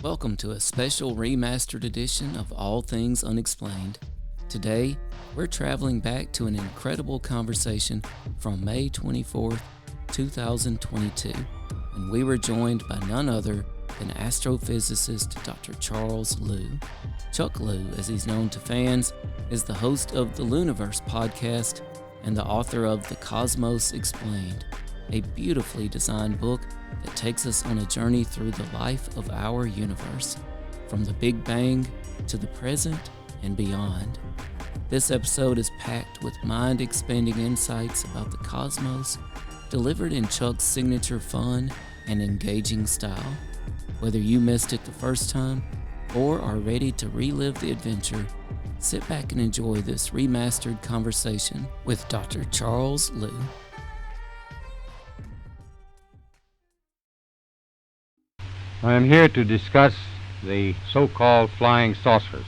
Welcome to a special remastered edition of All Things Unexplained. Today, we're traveling back to an incredible conversation from May 24th, 2022, when we were joined by none other than astrophysicist Dr. Charles Liu. Chuck Liu, as he's known to fans, is the host of the Luniverse podcast and the author of The Cosmos Explained, a beautifully designed book that takes us on a journey through the life of our universe, from the Big Bang to the present and beyond. This episode is packed with mind-expanding insights about the cosmos, delivered in Chuck's signature fun and engaging style. Whether you missed it the first time or are ready to relive the adventure, sit back and enjoy this remastered conversation with Dr. Charles Liu. I am here to discuss the so-called flying saucers.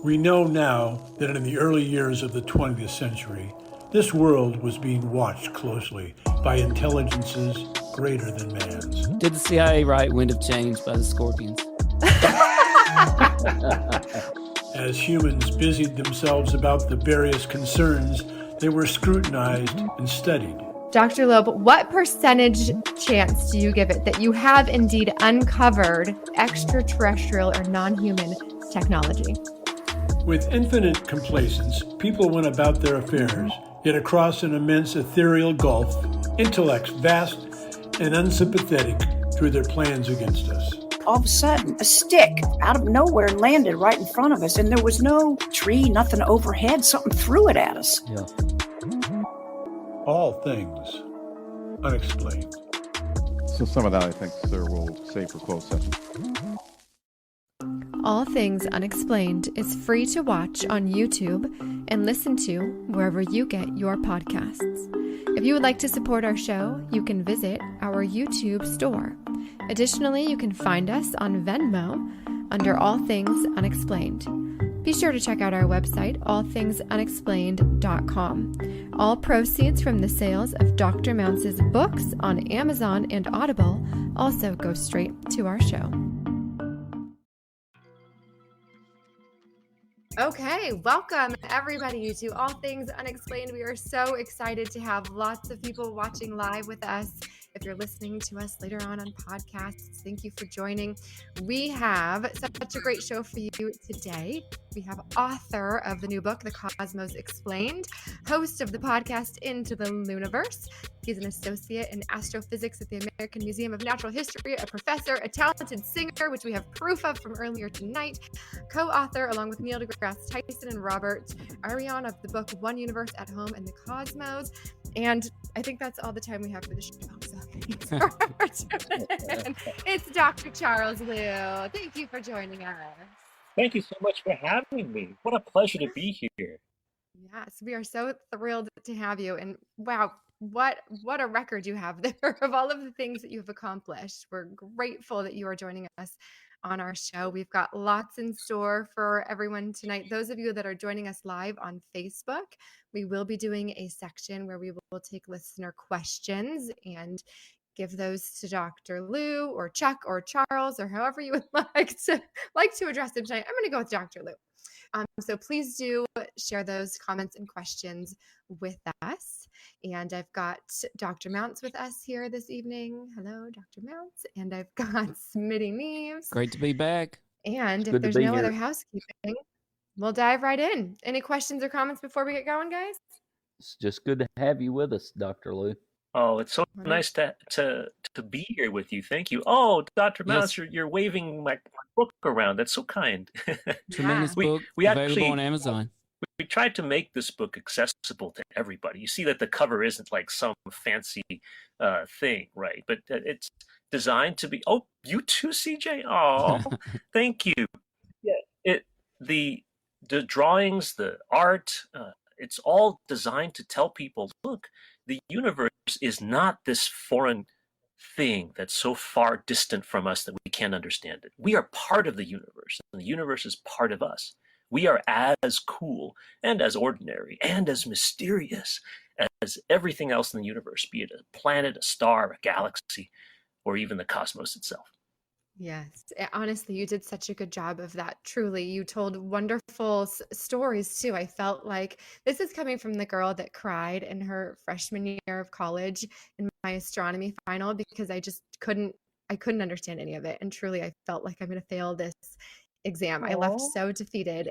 We know now that in the early years of the 20th century, this world was being watched closely by intelligences greater than man's. Did the CIA write Wind of Change by the Scorpions? As humans busied themselves about the various concerns, they were scrutinized and studied. Dr. Loeb, what percentage chance do you give it that you have indeed uncovered extraterrestrial or non-human technology? With infinite complacence, people went about their affairs, yet across an immense ethereal gulf, intellects vast and unsympathetic drew their plans against us. All of a sudden, a stick out of nowhere landed right in front of us, and there was no tree, nothing overhead. Something threw it at us. Yeah. All things unexplained. So some of that, I think, sir, we'll save for closed session. All Things Unexplained is free to watch on YouTube and listen to wherever you get your podcasts. If you would like to support our show, you can visit our YouTube store. Additionally, you can find us on Venmo under All Things Unexplained. Be sure to check out our website, allthingsunexplained.com. All proceeds from the sales of Dr. Mounce's books on Amazon and Audible also go straight to our show. Okay, welcome everybody to All Things Unexplained. We are so excited to have lots of people watching live with us. If you're listening to us later on podcasts, thank you for joining. We have such a great show for you today. We have author of the new book, The Cosmos Explained, host of the podcast Into the Luniverse. He's an associate in astrophysics at the American Museum of Natural History, a professor, a talented singer, which we have proof of from earlier tonight, co-author along with Neil deGrasse Tyson and Robert Arion of the book One Universe at Home and the Cosmos. And I think that's all the time we have for the show. So thanks for tuning in. It's Dr. Charles Liu. Thank you for joining us. Thank you so much for having me. What a pleasure to be here. Yes, we are so thrilled to have you. And wow, what a record you have there of all of the things that you've accomplished. We're grateful that you are joining us on our show. We've got lots in store for everyone tonight. Those of you that are joining us live on Facebook, we will be doing a section where we will take listener questions and give those to Dr. Liu or Chuck or Charles or however you would like to address them tonight. I'm going to go with Dr. Liu. So please do share those comments and questions with us. And I've got Dr. Mounce with us here this evening. Hello, Dr. Mounce. And I've got Smitty Neves. Great to be back. And if there's no other housekeeping, we'll dive right in. Any questions or comments before we get going, guys? It's just good to have you with us, Dr. Lou. Oh, it's so nice to be here with you. Thank you. Oh, Dr. Mouse, you're waving my book around. That's so kind. Tremendous book, we available actually, on Amazon. We tried to make this book accessible to everybody. You see that the cover isn't like some fancy thing, right? But it's designed to be. Oh, you too, CJ. Oh, thank you. Yeah, the drawings, the art. It's all designed to tell people, look, the universe is not this foreign thing that's so far distant from us that we can't understand it. We are part of the universe, and the universe is part of us. We are as cool and as ordinary and as mysterious as everything else in the universe, be it a planet, a star, a galaxy. or even the cosmos itself. Yes, honestly, you did such a good job of that. Truly, you told wonderful stories too. I felt like this is coming from the girl that cried in her freshman year of college in my astronomy final because I couldn't understand any of it. And truly, I felt like I'm going to fail this exam. I left Oh, so defeated,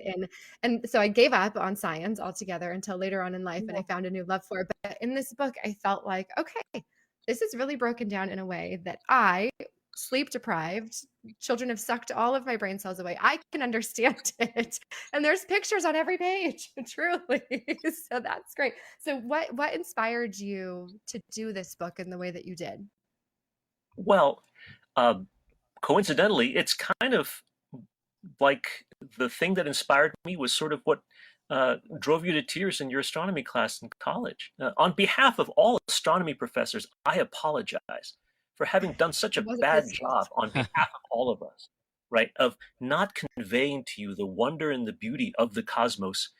and so I gave up on science altogether until later on in life, and I yeah. found a new love for it. But in this book, I felt like, okay, this is really broken down in a way that I, sleep deprived, children have sucked all of my brain cells away. I can understand it. And there's pictures on every page, truly. So that's great. So what inspired you to do this book in the way that you did? Well, uh, coincidentally, it's kind of like the thing that inspired me was sort of what drove you to tears in your astronomy class in college. On behalf of all astronomy professors, I apologize for having done such It a wasn't bad his job fault. on behalf of all of us, right? Of not conveying to you the wonder and the beauty of the cosmos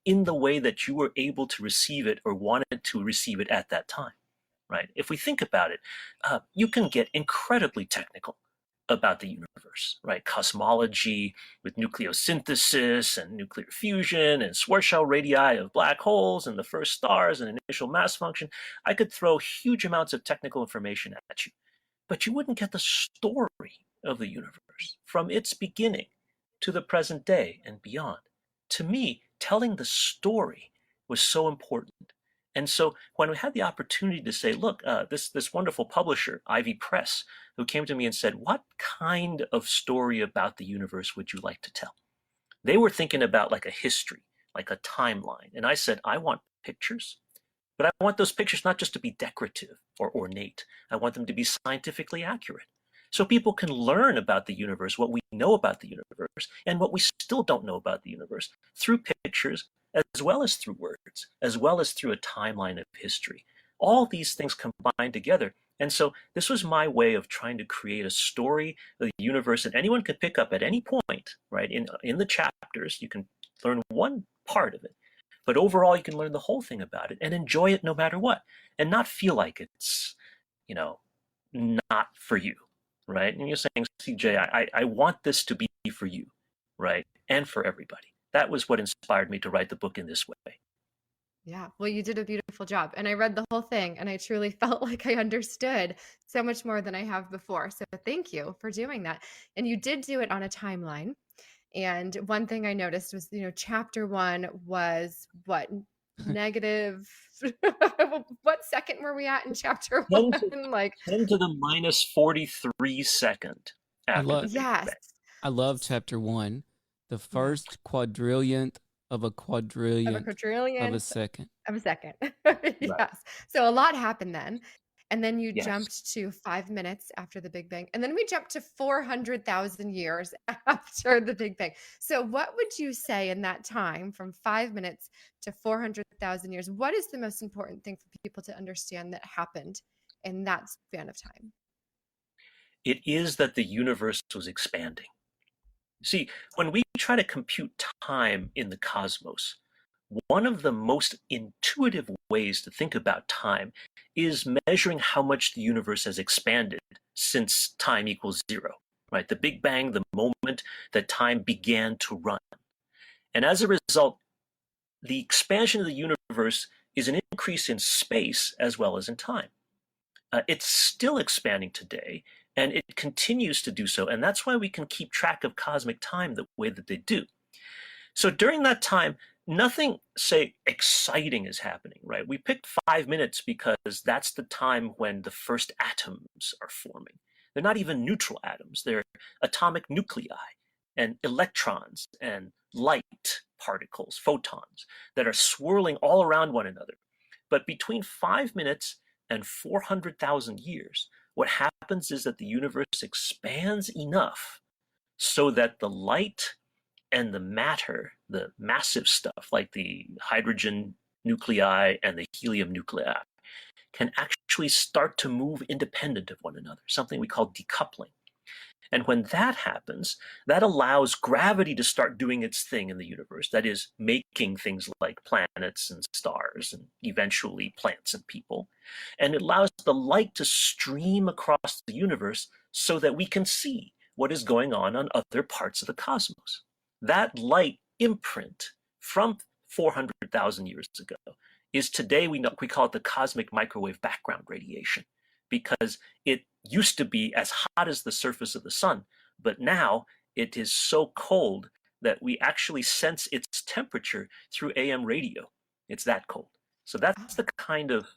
in the way that you were able to receive it or wanted to receive it at that time, right? If we think about it, you can get incredibly technical about the universe, right? Cosmology with nucleosynthesis and nuclear fusion and Schwarzschild radii of black holes and the first stars and initial mass function. I could throw huge amounts of technical information at you, but you wouldn't get the story of the universe from its beginning to the present day and beyond. To me, telling the story was so important. And so when we had the opportunity to say, look, this wonderful publisher, Ivy Press, who came to me and said, what kind of story about the universe would you like to tell? They were thinking about like a history, like a timeline. And I said, I want pictures, but I want those pictures not just to be decorative or ornate. I want them to be scientifically accurate. So people can learn about the universe, what we know about the universe, and what we still don't know about the universe through pictures, as well as through words, as well as through a timeline of history. All these things combined together. And so this was my way of trying to create a story of the universe that anyone could pick up at any point, right? In the chapters, you can learn one part of it. But overall, you can learn the whole thing about it and enjoy it no matter what, and not feel like it's, you know, not for you, right? And you're saying, CJ, I want this to be for you, right? And for everybody. That was what inspired me to write the book in this way. Yeah, well, you did a beautiful job. And I read the whole thing and I truly felt like I understood so much more than I have before. So thank you for doing that. And you did do it on a timeline. And one thing I noticed was, chapter one was what, negative, what second were we at in chapter 10 one? to, Like, 10 to the minus 43 second I after love the Big yes. Bang. I love chapter one, the Yeah. first quadrillionth of a Of a quadrillionth of a quadrillion second. of a second. Right. Yes. So a lot happened then. And then you Yes. jumped to 5 minutes after the Big Bang. And then we jumped to 400,000 years after the Big Bang. So, what would you say in that time from 5 minutes to 400,000 years? What is the most important thing for people to understand that happened in that span of time? It is that the universe was expanding. See, when we try to compute time in the cosmos, one of the most intuitive ways to think about time is measuring how much the universe has expanded since time equals zero, right? The Big Bang, the moment that time began to run. And as a result, the expansion of the universe is an increase in space as well as in time. It's still expanding today, and it continues to do so. And that's why we can keep track of cosmic time the way that they do. So during that time, nothing, say, exciting is happening, right? We picked 5 minutes because that's the time when the first atoms are forming. They're not even neutral atoms. They're atomic nuclei and electrons and light particles, photons, that are swirling all around one another. But between 5 minutes and 400,000 years, what happens is that the universe expands enough so that the light and the matter, the massive stuff like the hydrogen nuclei and the helium nuclei, can actually start to move independent of one another, something we call decoupling. And when that happens, that allows gravity to start doing its thing in the universe. That is, making things like planets and stars and eventually plants and people. And it allows the light to stream across the universe so that we can see what is going on other parts of the cosmos. That light imprint from 400,000 years ago is today we call it the cosmic microwave background radiation, because it used to be as hot as the surface of the sun, but now it is so cold that we actually sense its temperature through AM radio. It's that cold. So that's the kind of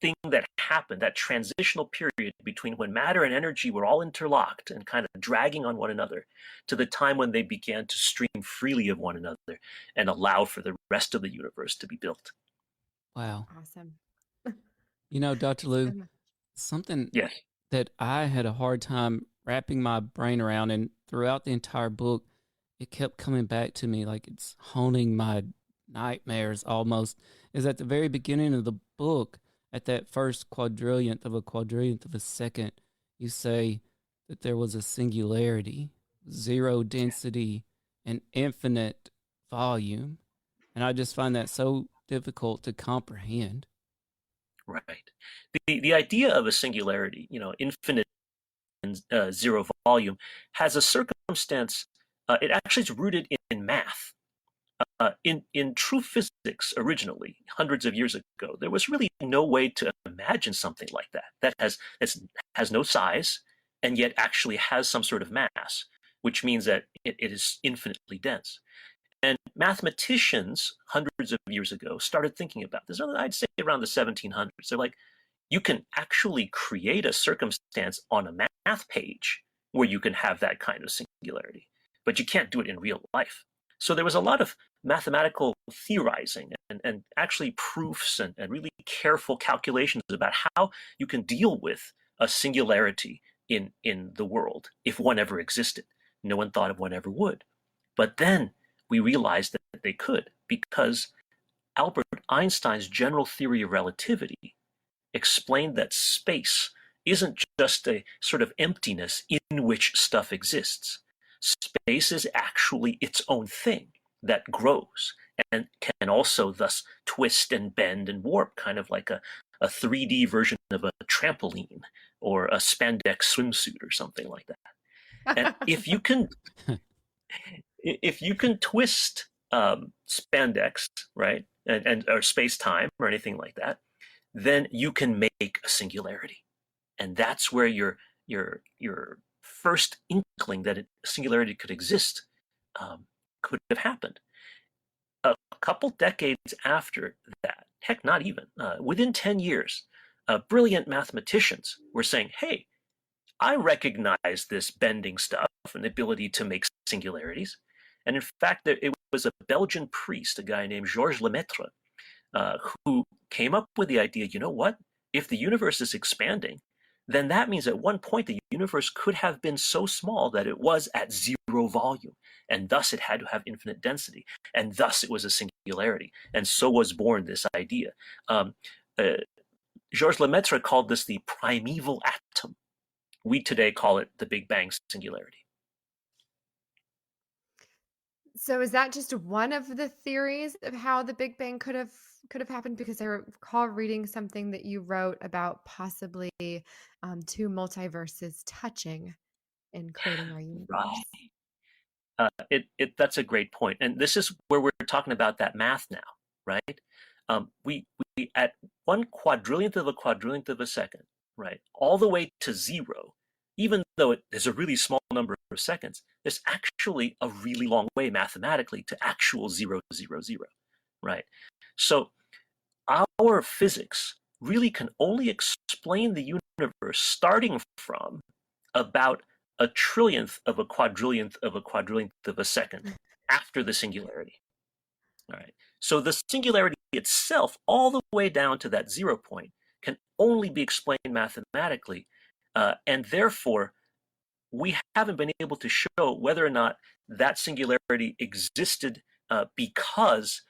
thing that happened, that transitional period between when matter and energy were all interlocked and kind of dragging on one another, to the time when they began to stream freely of one another and allow for the rest of the universe to be built. Wow. Awesome. You know, Dr. Lou, Um, something Yes. that I had a hard time wrapping my brain around, and throughout the entire book, it kept coming back to me like it's haunting my nightmares almost, is at the very beginning of the book, at that first quadrillionth of a second, you say that there was a singularity, zero density, and infinite volume. And I just find that so difficult to comprehend. Right. The idea of a singularity, infinite and zero volume, has a circumstance. It actually is rooted in math. In true physics, originally, hundreds of years ago, there was really no way to imagine something like that has no size and yet actually has some sort of mass, which means that it is infinitely dense. And mathematicians, hundreds of years ago, started thinking about this. I'd say around the 1700s. They're like, you can actually create a circumstance on a math page where you can have that kind of singularity, but you can't do it in real life. So there was a lot of mathematical theorizing and actually proofs and really careful calculations about how you can deal with a singularity in the world if one ever existed. No one thought of one ever would. But then we realized that they could, because Albert Einstein's general theory of relativity explained that space isn't just a sort of emptiness in which stuff exists. Space is actually its own thing that grows and can also thus twist and bend and warp, kind of like a 3D version of a trampoline or a spandex swimsuit or something like that. And if you can twist spandex, right, and or space-time or anything like that, then you can make a singularity. And that's where your first inkling that a singularity could exist could have happened. A couple decades after that, heck, not even, within 10 years, brilliant mathematicians were saying, hey, I recognize this bending stuff and the ability to make singularities. And in fact, it was a Belgian priest, a guy named Georges Lemaitre, who came up with the idea, you know what? If the universe is expanding, then that means at one point the universe could have been so small that it was at zero volume, and thus it had to have infinite density, and thus it was a singularity. And so was born this idea. Georges Lemaitre called this the primeval atom. We today call it the Big Bang singularity. So is that just one of the theories of how the Big Bang could have happened? Because I recall reading something that you wrote about possibly two multiverses touching and creating our universe. Right. That's a great point, and this is where we're talking about that math now, right? We at 1/4 of a second, right, all the way to zero, even though there's a really small number of seconds, there's actually a really long way mathematically to actual 0, 0, 0, right? So our physics really can only explain the universe starting from about a trillionth of a quadrillionth of a second after the singularity. All right. So the singularity itself, all the way down to that 0 point, can only be explained mathematically, and therefore we haven't been able to show whether or not that singularity existed because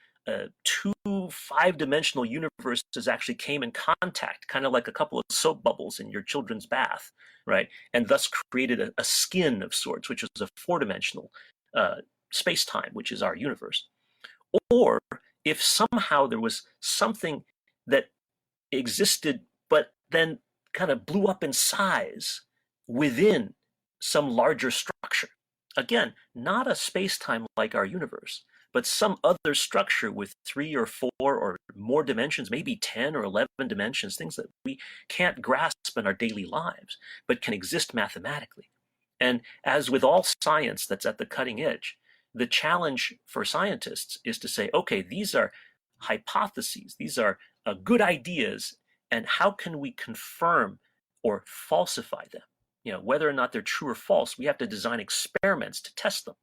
two five-dimensional universes actually came in contact, kind of like a couple of soap bubbles in your children's bath, right? And thus created a skin of sorts, which is a four-dimensional space-time, which is our universe. Or if somehow there was something that existed, but then kind of blew up in size within some larger structure. Again, not a space-time like our universe, but some other structure with 3 or 4 or more dimensions, maybe 10 or 11 dimensions, things that we can't grasp in our daily lives, but can exist mathematically. And as with all science that's at the cutting edge, the challenge for scientists is to say, okay, these are hypotheses, these are good ideas, and how can we confirm or falsify them? Whether or not they're true or false, we have to design experiments to test them.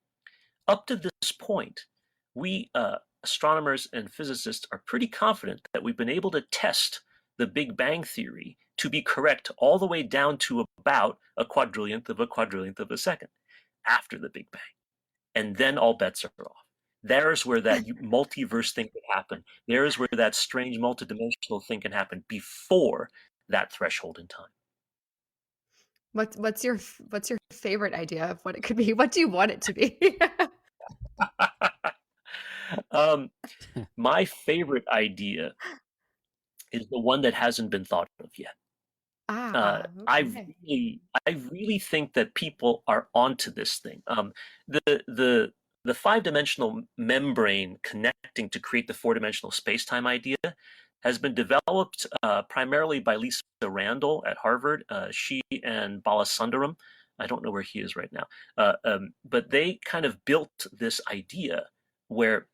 Up to this point, we astronomers and physicists are pretty confident that we've been able to test the Big Bang theory to be correct all the way down to about a quadrillionth of a second after the Big Bang. And then all bets are off. There's where that multiverse thing can happen. There's where that strange multidimensional thing can happen before that threshold in time. What's your favorite idea of what it could be? What do you want it to be? My favorite idea is the one that hasn't been thought of yet. Okay. I really think that people are onto this thing. The five-dimensional membrane connecting to create the four-dimensional space-time idea has been developed primarily by Lisa Randall at Harvard. She and Balasundaram, I don't know where he is right now, but they kind of built this idea where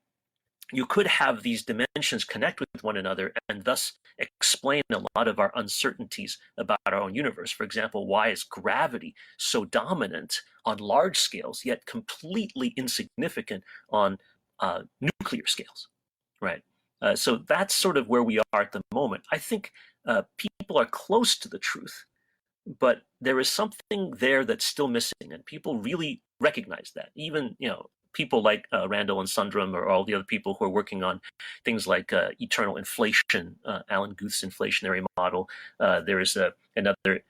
you could have these dimensions connect with one another and thus explain a lot of our uncertainties about our own universe. For example, why is gravity so dominant on large scales, yet completely insignificant on nuclear scales, right? So that's sort of where we are at the moment. I think people are close to the truth, but there is something there that's still missing, and people really recognize that. Even, people like Randall and Sundram, or all the other people who are working on things like eternal inflation, Alan Guth's inflationary model. There is another,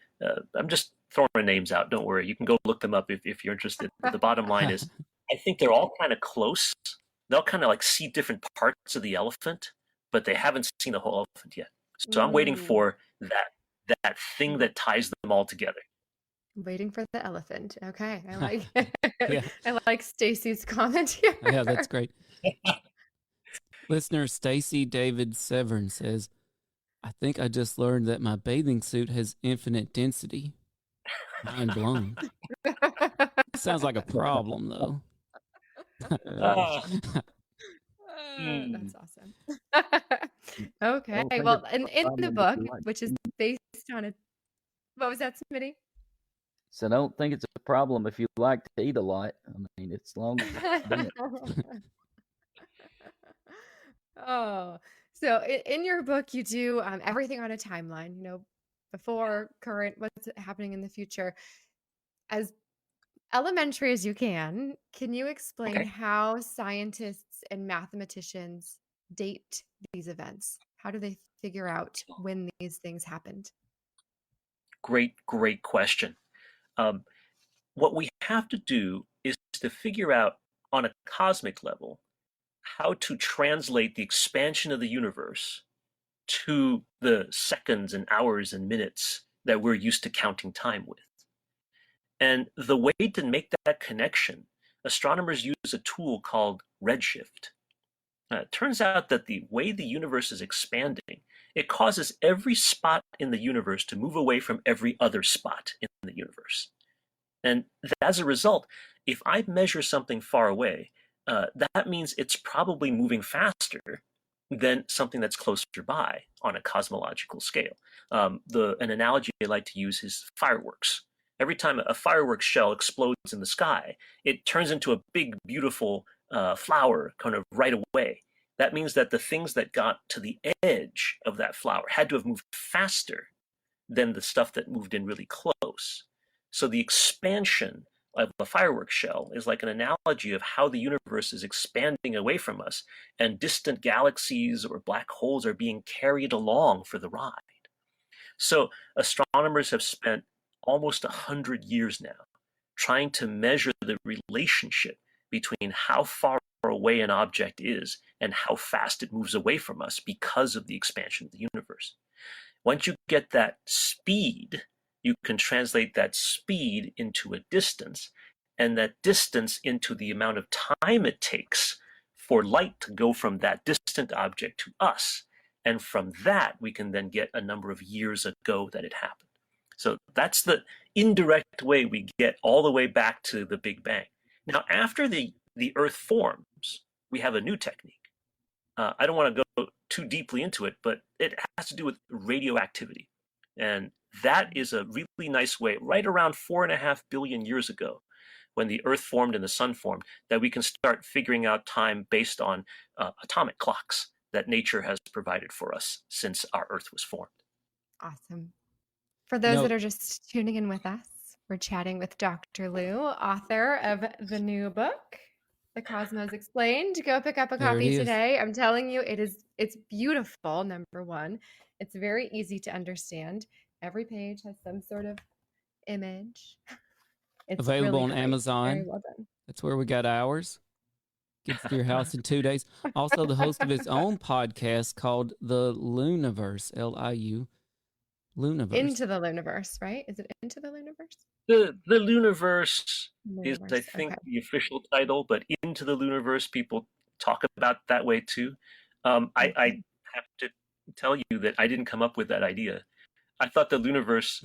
I'm just throwing names out, don't worry. You can go look them up if you're interested. But the bottom line is, I think they're all kind of close. They'll kind of like see different parts of the elephant, but they haven't seen the whole elephant yet. So I'm waiting for that thing that ties them all together. Waiting for the elephant. Okay, I like Yeah. I like Stacy's comment here. Yeah, that's great. Listener Stacy David Severn says, I think I just learned that my bathing suit has infinite density. Mind blown. Sounds like a problem, though. That's awesome. Okay, well, in the book, which is based on a, what was that, Smitty? So I don't think it's a problem if you like to eat a lot. I mean, it's long. Oh, so in your book, you do everything on a timeline, before, current, what's happening in the future. As elementary as you can you explain how scientists and mathematicians date these events? How do they figure out when these things happened? Great question. What we have to do is to figure out on a cosmic level how to translate the expansion of the universe to the seconds and hours and minutes that we're used to counting time with. And the way to make that connection, astronomers use a tool called redshift. It turns out that the way the universe is expanding, it causes every spot in the universe to move away from every other spot in the universe. And as a result, if I measure something far away, that means it's probably moving faster than something that's closer by on a cosmological scale. An analogy I like to use is fireworks. Every time a fireworks shell explodes in the sky, it turns into a big, beautiful flower kind of right away. That means that the things that got to the edge of that flower had to have moved faster than the stuff that moved in really close. So the expansion of a fireworks shell is like an analogy of how the universe is expanding away from us, and distant galaxies or black holes are being carried along for the ride. So astronomers have spent almost 100 years now trying to measure the relationship between how far away an object is and how fast it moves away from us because of the expansion of the universe. Once you get that speed, you can translate that speed into a distance, and that distance into the amount of time it takes for light to go from that distant object to us. And from that, we can then get a number of years ago that it happened. So that's the indirect way we get all the way back to the Big Bang. Now, after the Earth forms, we have a new technique. I don't want to go too deeply into it, but it has to do with radioactivity. And that is a really nice way, right around 4.5 billion years ago, when the Earth formed and the Sun formed, that we can start figuring out time based on atomic clocks that nature has provided for us since our Earth was formed. Awesome. For those that are just tuning in with us, we're chatting with Dr. Lou, author of the new book, The Cosmos Explained. Go pick up a copy today. I'm telling you, it's beautiful, number one. It's very easy to understand. Every page has some sort of image. It's available really on great. Amazon. Very well done. That's where we got ours. Gets to your house in 2 days. Also, the host of his own podcast called The Luniverse, L-I-U, Luniverse. Into the Luniverse, right? Is it Into the Luniverse? The Luniverse is, I think, okay. the official title, but Into the Luniverse, people talk about that way too. I have to tell you that I didn't come up with that idea. I thought the Luniverse,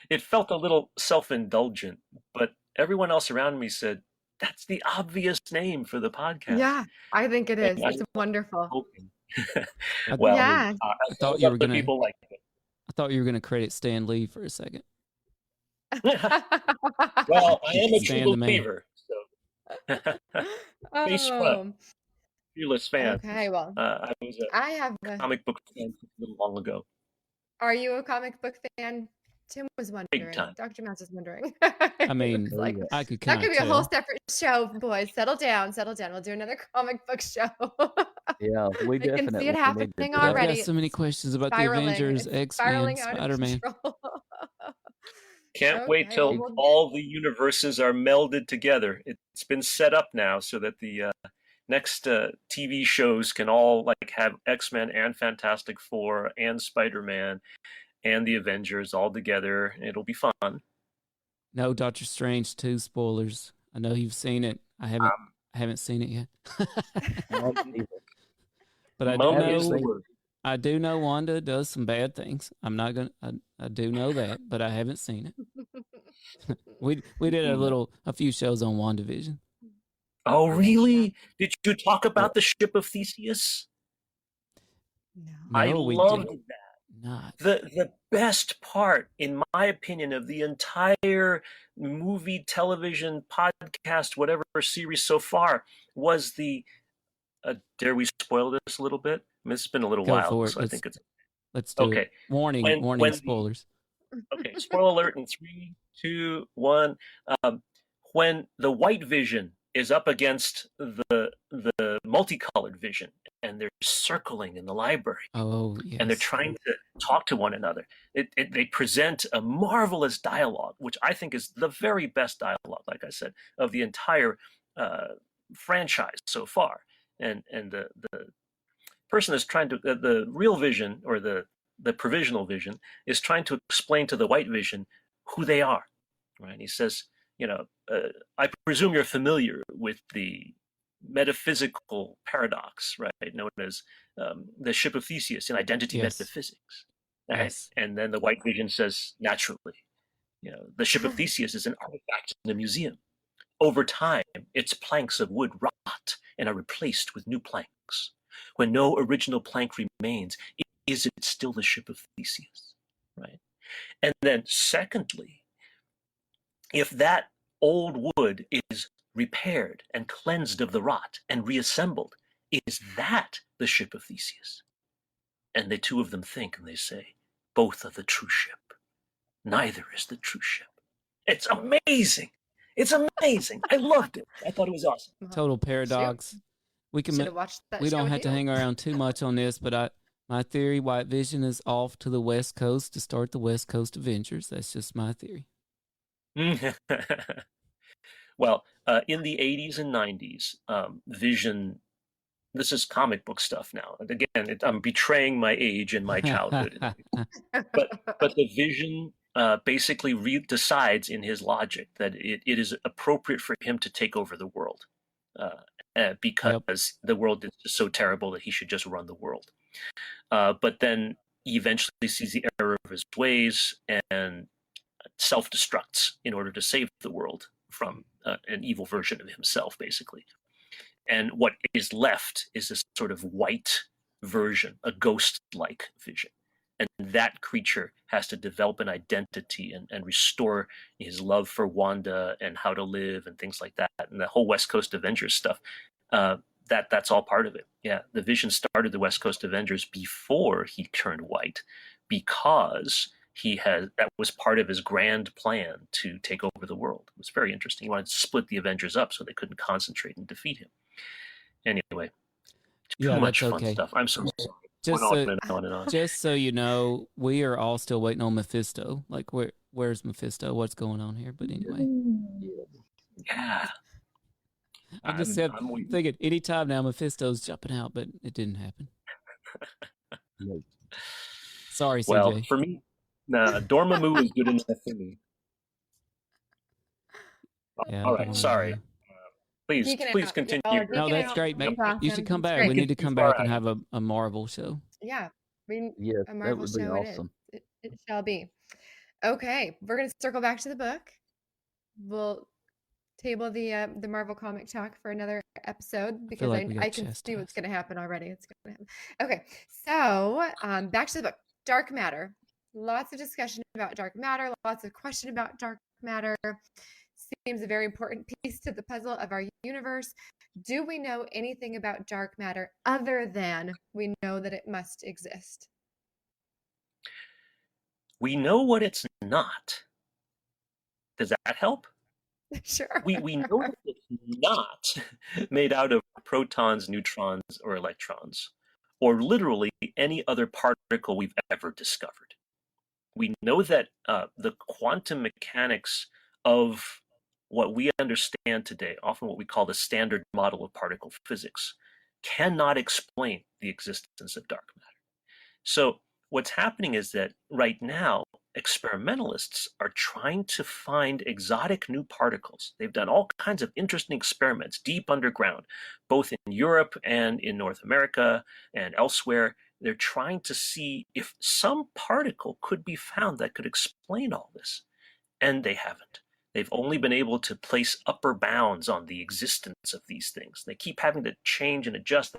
it felt a little self-indulgent, but everyone else around me said, that's the obvious name for the podcast. Yeah, I think it is. It's wonderful. Well, yeah. I thought you were going to. People like it. I thought you were going to credit Stan Lee for a second. Well, I am a true believer. So. Face fearless fan. Okay, well, I was a comic book fan a little long ago. Are you a comic book fan? Tim was wondering. Big time. Dr. Mouse is wondering. I mean, like, I could that could be tell. a whole separate show, boys. Settle down. We'll do another comic book show. Yeah, we definitely can see it happening already. I've got so many questions about the Avengers, X-Men, Spider-Man. Can't wait till all the universes are melded together. It's been set up now so that the next TV shows can all like have X-Men and Fantastic Four and Spider-Man and the Avengers all together. It'll be fun. No Doctor Strange 2 spoilers. I know you've seen it. I haven't seen it yet. But I do know Wanda does some bad things. I do know that, but I haven't seen it. we did a few shows on WandaVision. Oh, really? Did you talk about the ship of Theseus? No. I loved that. Not. The best part, in my opinion, of the entire movie, television, podcast, whatever series so far was the. Dare we spoil this a little bit? I mean, it's been a little while, so I think it's. Let's do it. Warning, spoilers. Okay, spoiler alert in 3, 2, 1. When the white vision is up against the multicolored vision, and they're circling in the library. Oh, yes. And they're trying to talk to one another. They present a marvelous dialogue, which I think is the very best dialogue, like I said, of the entire franchise so far. And the person is trying to, the real vision or the provisional vision is trying to explain to the white vision who they are, right? He says, I presume you're familiar with the metaphysical paradox, right, known as the ship of Theseus in identity metaphysics. Right? Yes. And then the white vision says, naturally, the ship of Theseus is an artifact in a museum. Over time, its planks of wood rot and are replaced with new planks. When no original plank remains, is it still the ship of Theseus, right? And then secondly, if that old wood is repaired and cleansed of the rot and reassembled, is that the ship of Theseus? And the two of them think and they say, both are the true ship. Neither is the true ship. It's amazing. It's amazing. I loved it. I thought it was awesome. Total paradox. We can. Should have watched that. We show don't with have to you. hang around too much on this, but my theory: White Vision is off to the West Coast to start the West Coast Avengers. That's just my theory. Well, in the 80s and 90s, Vision. This is comic book stuff now. And again, I'm betraying my age and my childhood. but the Vision basically decides in his logic that it is appropriate for him to take over the world because the world is just so terrible that he should just run the world. But then he eventually sees the error of his ways and self-destructs in order to save the world from an evil version of himself, basically. And what is left is this sort of white version, a ghost-like Vision. And that creature has to develop an identity and restore his love for Wanda and how to live and things like that. And the whole West Coast Avengers stuff, that's all part of it. Yeah, the Vision started the West Coast Avengers before he turned white because that was part of his grand plan to take over the world. It was very interesting. He wanted to split the Avengers up so they couldn't concentrate and defeat him. Anyway, too much fun stuff. I'm so sorry. Just so you know, we are all still waiting on Mephisto. Like, where's Mephisto? What's going on here? But anyway. Yeah. I just kept thinking, anytime now Mephisto's jumping out, but it didn't happen. Sorry, CJ. Well, for me, Dormammu is good enough for me. Yeah, all right, sorry. Please continue. No, that's great, man. You should come back. We need to come back and have a Marvel show. Yeah. Yes, a Marvel that would be show awesome. It shall be. Okay, we're going to circle back to the book. We'll table the Marvel comic talk for another episode because I can see what's going to happen already. It's going to happen. Okay, so back to the book. Dark matter. Lots of discussion about dark matter. Lots of question about dark matter. Seems a very important piece to the puzzle of our universe. Do we know anything about dark matter other than we know that it must exist? We know what it's not. Does that help? Sure. We know that it's not made out of protons, neutrons, or electrons, or literally any other particle we've ever discovered. We know that the quantum mechanics of what we understand today, often what we call the standard model of particle physics, cannot explain the existence of dark matter. So what's happening is that right now, experimentalists are trying to find exotic new particles. They've done all kinds of interesting experiments deep underground, both in Europe and in North America and elsewhere. They're trying to see if some particle could be found that could explain all this, and they haven't. They've only been able to place upper bounds on the existence of these things. They keep having to change and adjust.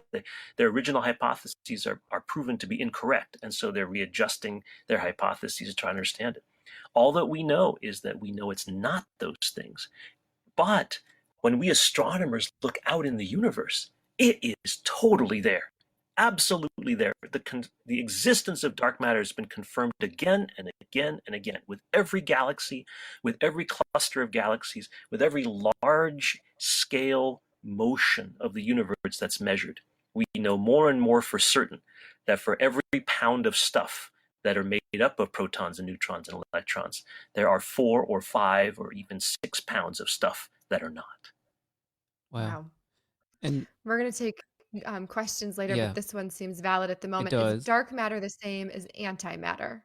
Their original hypotheses are proven to be incorrect, and so they're readjusting their hypotheses to try to understand it. All that we know is that we know it's not those things. But when we astronomers look out in the universe, it is totally there. Absolutely there. The existence of dark matter has been confirmed again and again and again with every galaxy, with every cluster of galaxies, with every large scale motion of the universe that's measured. We know more and more for certain that for every pound of stuff that are made up of protons and neutrons and electrons, there are 4 or 5 or even 6 pounds of stuff that are not. Wow. And we're going to take questions later, but this one seems valid at the moment. Is dark matter the same as antimatter?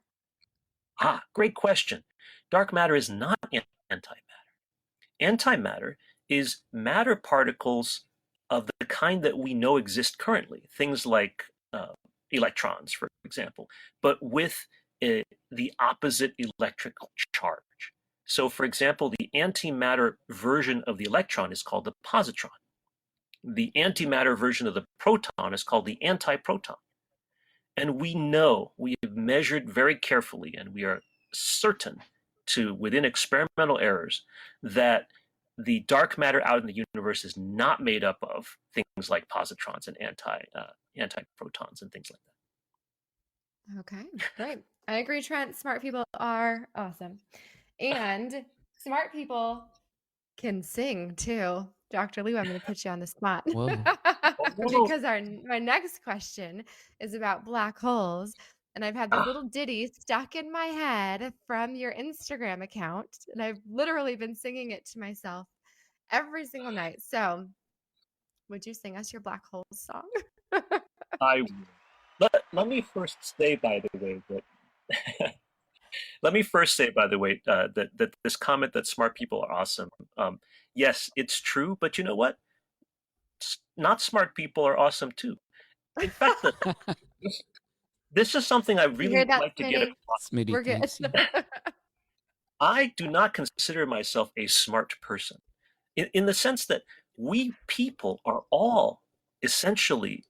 Great question. Dark matter is not antimatter. Antimatter is matter particles of the kind that we know exist currently, things like electrons, for example, but with the opposite electrical charge. So, for example, the antimatter version of the electron is called the positron. The antimatter version of the proton is called the antiproton. And we know, we have measured very carefully, and we are certain within experimental errors, that the dark matter out in the universe is not made up of things like positrons and antiprotons and things like that. Okay, great. I agree, Trent. Smart people are awesome. And Smart people can sing too. Dr. Lou, I'm going to put you on the spot. Whoa. Because my next question is about black holes. And I've had this little ditty stuck in my head from your Instagram account. And I've literally been singing it to myself every single night. So would you sing us your black holes song? Let me first say, by the way, that that this comment that smart people are awesome. Yes, it's true, but you know what? Not smart people are awesome too. In fact, this is something I really would like to get across. Smitty, We're good. I do not consider myself a smart person, in the sense that we people are all essentially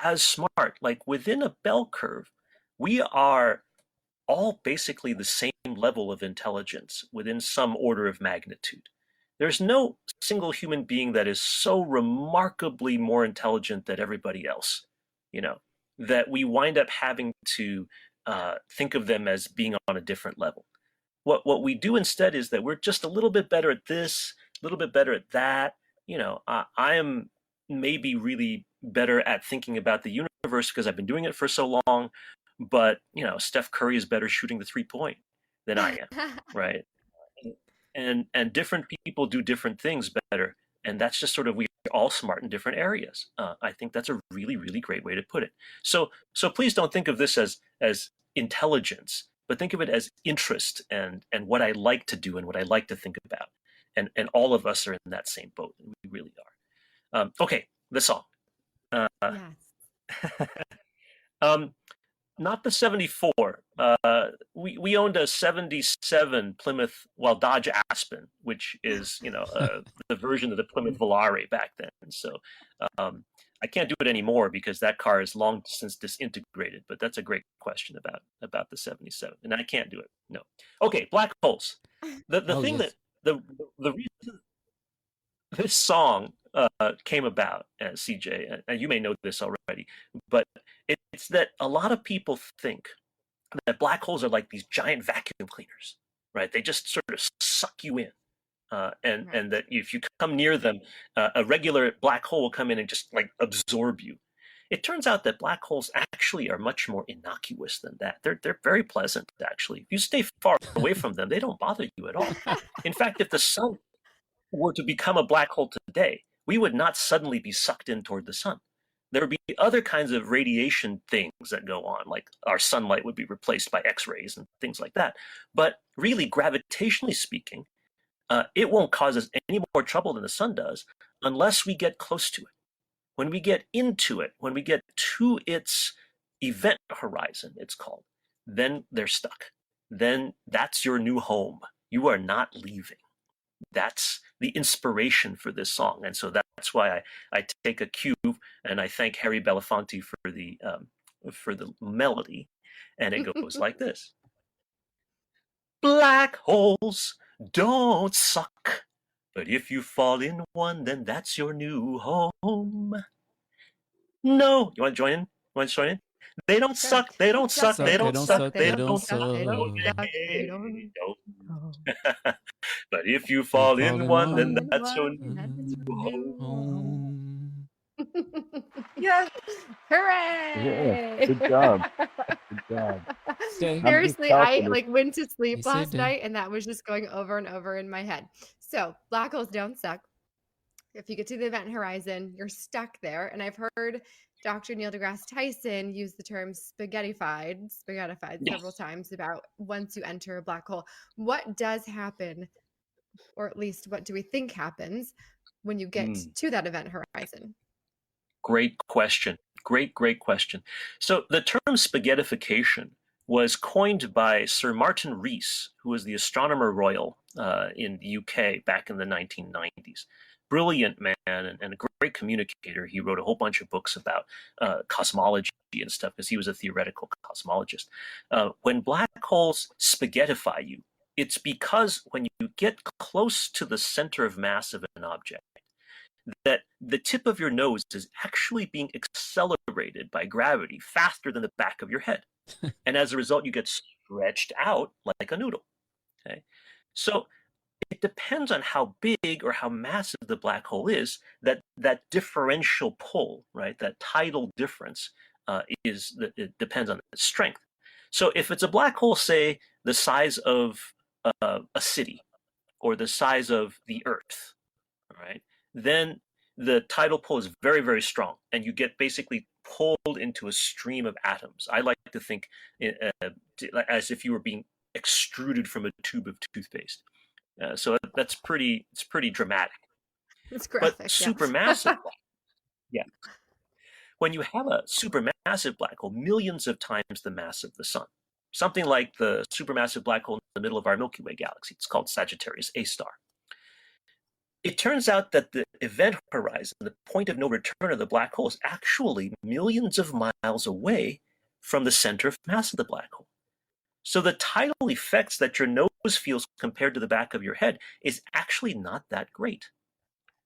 as smart. Like within a bell curve, we are all basically the same level of intelligence within some order of magnitude. There's no single human being that is so remarkably more intelligent than everybody else, that we wind up having to think of them as being on a different level. What we do instead is that we're just a little bit better at this, a little bit better at that. I am maybe really better at thinking about the universe because I've been doing it for so long. But Steph Curry is better shooting the 3-point than I am, right? And different people do different things better, and that's just sort of, we're all smart in different areas. I think that's a really, really great way to put it. So please don't think of this as intelligence, but think of it as interest and what I like to do and what I like to think about. And all of us are in that same boat, and we really are. Okay, the song. Yes. Not the 74. We owned a 77 Plymouth, Dodge Aspen, which is, the version of the Plymouth Volare back then. So I can't do it anymore because that car is long since disintegrated. But that's a great question about the 77, and I can't do it. No. Okay, black holes. The thing yes. that the reason this song came about, CJ, and you may know this already, but it's that a lot of people think that black holes are like these giant vacuum cleaners, right? They just sort of suck you in, and that if you come near them, a regular black hole will come in and just like absorb you. It turns out that black holes actually are much more innocuous than that. They're very pleasant, actually. If you stay far away from them, they don't bother you at all. In fact, if the sun were to become a black hole today, we would not suddenly be sucked in toward the sun. There would be other kinds of radiation things that go on, like our sunlight would be replaced by X-rays and things like that. But really, gravitationally speaking, it won't cause us any more trouble than the sun does unless we get close to it. When we get into it, when we get to its event horizon, it's called, then they're stuck. Then that's your new home. You are not leaving. That's the inspiration for this song. And so that's why I take a cue and I thank Harry Belafonte for the melody. And it goes like this. Black holes don't suck, but if you fall in one, then that's your new home. No, you want to join in? They don't suck. They don't suck. They don't suck. They don't suck. They don't. But if you fall in one, then that's your new home. Yes. Hooray! Yeah. Good job. Good job. Seriously, I went to sleep last night and that was just going over and over in my head. So black holes don't suck. If you get to the event horizon, you're stuck there. And I've heard Dr. Neil deGrasse Tyson use the term spaghettified several times about once you enter a black hole. What does happen, or at least what do we think happens when you get to that event horizon? Great question. Great question. So the term spaghettification was coined by Sir Martin Rees, who was the Astronomer Royal in the UK back in the 1990s. Brilliant man and a great communicator. He wrote a whole bunch of books about cosmology and stuff because he was a theoretical cosmologist. When black holes spaghettify you, it's because when you get close to the center of mass of an object, that the tip of your nose is actually being accelerated by gravity faster than the back of your head. And as a result, you get stretched out like a noodle. Okay, so it depends on how big or how massive the black hole is. That differential pull, right? That tidal difference it depends on its strength. So if it's a black hole, say the size of a city or the size of the Earth, right? Then the tidal pull is very, very strong, and you get basically pulled into a stream of atoms. I like to think as if you were being extruded from a tube of toothpaste. So it's pretty dramatic. It's But graphic. supermassive, yeah. When you have a supermassive black hole, millions of times the mass of the sun, something like the supermassive black hole in the middle of our Milky Way galaxy, it's called Sagittarius A star. It turns out that the event horizon, the point of no return of the black hole, is actually millions of miles away from the center of mass of the black hole. So the tidal effects that your nose feels compared to the back of your head is actually not that great.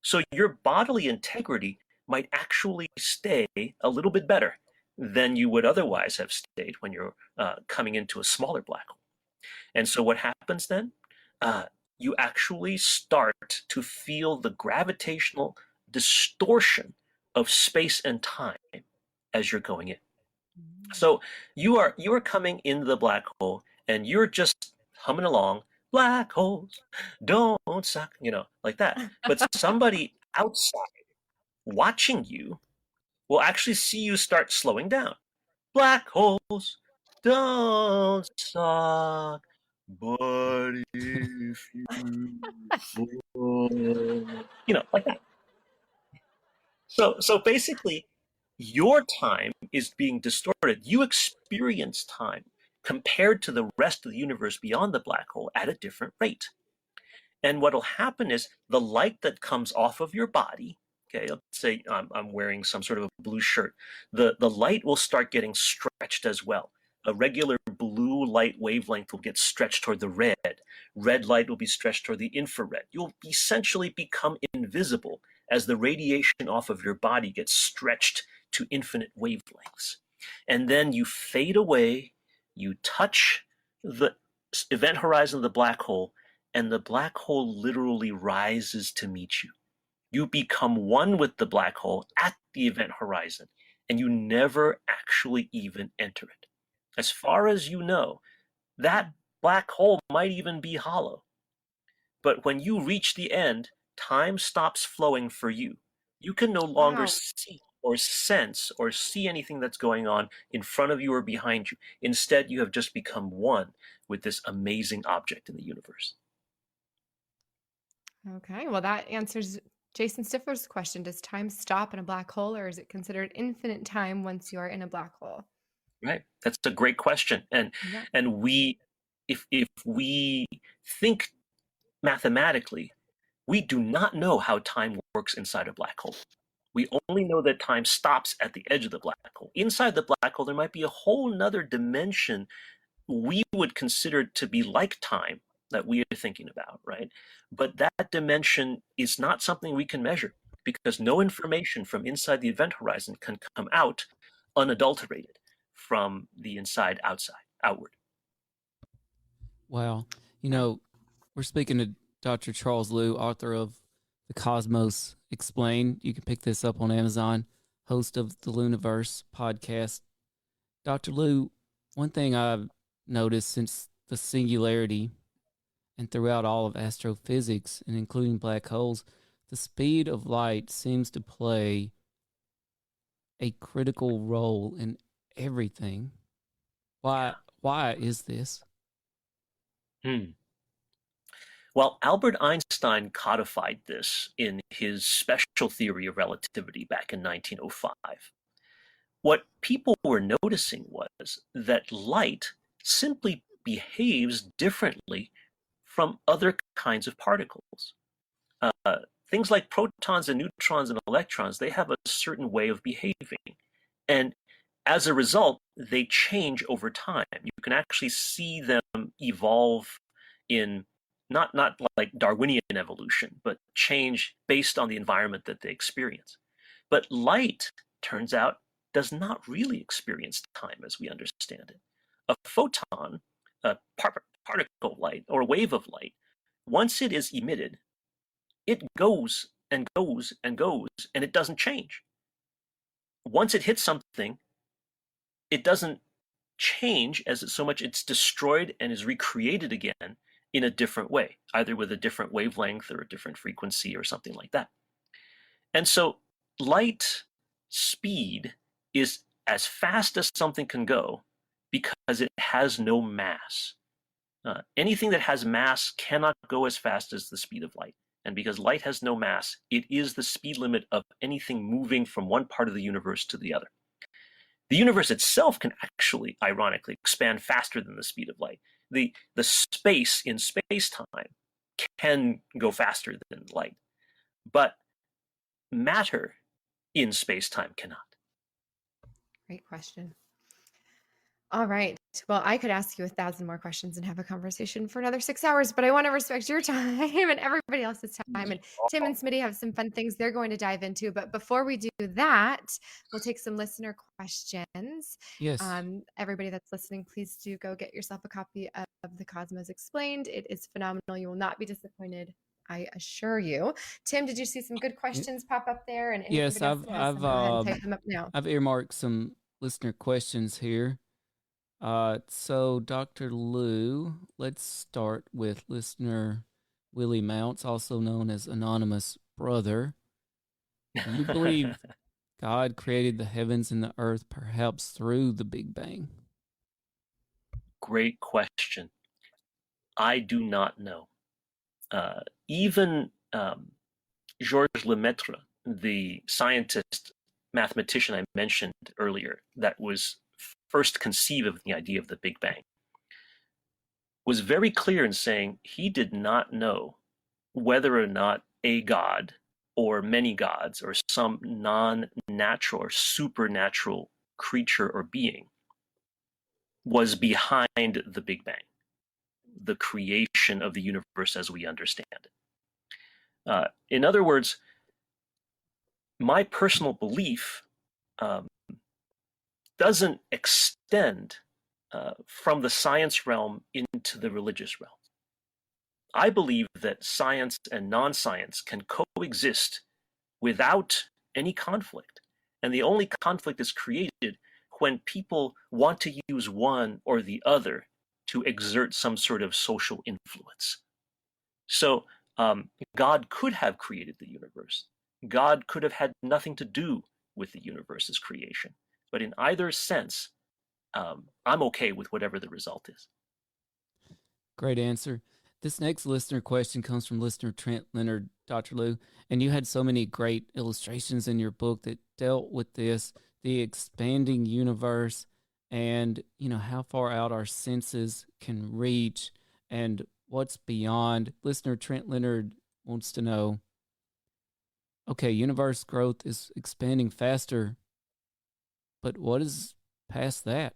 So your bodily integrity might actually stay a little bit better than you would otherwise have stayed when you're coming into a smaller black hole. And so what happens then? You actually start to feel the gravitational distortion of space and time as you're going in. So you are coming into the black hole and you're just humming along, black holes don't suck, like that. But somebody outside watching you will actually see you start slowing down. Black holes don't suck, but if you fall, like that. So basically, your time is being distorted. You experience time compared to the rest of the universe beyond the black hole at a different rate. And what will happen is the light that comes off of your body, okay, let's say I'm wearing some sort of a blue shirt, the light will start getting stretched as well. A regular blue light wavelength will get stretched toward the red. Red light will be stretched toward the infrared. You'll essentially become invisible as the radiation off of your body gets stretched to infinite wavelengths. And then you fade away, you touch the event horizon of the black hole, and the black hole literally rises to meet you. You become one with the black hole at the event horizon, and you never actually even enter it. As far as you know, that black hole might even be hollow. But when you reach the end, time stops flowing for you. You can no longer see or sense or see anything that's going on in front of you or behind you. Instead, you have just become one with this amazing object in the universe. Okay, well, that answers Jason Stifler's question. Does time stop in a black hole, or is it considered infinite time once you're in a black hole? Right. That's a great question. And we, if we think mathematically, we do not know how time works inside a black hole. We only know that time stops at the edge of the black hole. Inside the black hole, there might be a whole nother dimension we would consider to be like time that we are thinking about, right? But that dimension is not something we can measure because no information from inside the event horizon can come out unadulterated from the inside outward. Wow. We're speaking to Dr. Charles Liu, author of The Cosmos Explained. You can pick this up on Amazon, host of the Luniverse podcast. Dr. Liu, one thing I've noticed since the singularity and throughout all of astrophysics, and including black holes, the speed of light seems to play a critical role in everything. Why is this? Well, Albert Einstein codified this in his special theory of relativity back in 1905. What people were noticing was that light simply behaves differently from other kinds of particles. Things like protons and neutrons and electrons, they have a certain way of behaving. And as a result, they change over time. You can actually see them evolve in not like Darwinian evolution, but change based on the environment that they experience. But light, turns out, does not really experience time as we understand it. A photon, a particle light or a wave of light, once it is emitted, it goes and goes and goes, and it doesn't change. Once it hits something, it doesn't change as so much it's destroyed and is recreated again in a different way, either with a different wavelength or a different frequency or something like that. And so light speed is as fast as something can go because it has no mass. Anything that has mass cannot go as fast as the speed of light. And because light has no mass, it is the speed limit of anything moving from one part of the universe to the other. The universe itself can actually, ironically, expand faster than the speed of light. The space in space-time can go faster than light, but matter in space-time cannot. Great question. All right. Well, I could ask you 1,000 more questions and have a conversation for another 6 hours, but I want to respect your time and everybody else's time. And Tim and Smitty have some fun things they're going to dive into. But before we do that, we'll take some listener questions. Yes. Everybody that's listening, please do go get yourself a copy of The Cosmos Explained. It is phenomenal. You will not be disappointed, I assure you. Tim, did you see some good questions pop up there? And yes, I've go ahead and type them up now. I've earmarked some listener questions here. So Dr. Lou, let's start with listener Willie Mounts, also known as Anonymous Brother. Do you believe God created the heavens and the earth perhaps through the Big Bang? Great question. I do not know. Even Georges Lemaitre, the scientist, mathematician I mentioned earlier, that was first conceived of the idea of the Big Bang, was very clear in saying he did not know whether or not a god or many gods or some non-natural or supernatural creature or being was behind the Big Bang, the creation of the universe as we understand it. In other words, my personal belief doesn't extend from the science realm into the religious realm. I believe that science and non-science can coexist without any conflict. And the only conflict is created when people want to use one or the other to exert some sort of social influence. So God could have created the universe. God could have had nothing to do with the universe's creation. But in either sense, I'm okay with whatever the result is. Great answer. This next listener question comes from listener Trent Leonard, Dr. Lou, and you had so many great illustrations in your book that dealt with this, the expanding universe, and how far out our senses can reach and what's beyond. Listener Trent Leonard wants to know, okay, universe growth is expanding faster, but what is past that?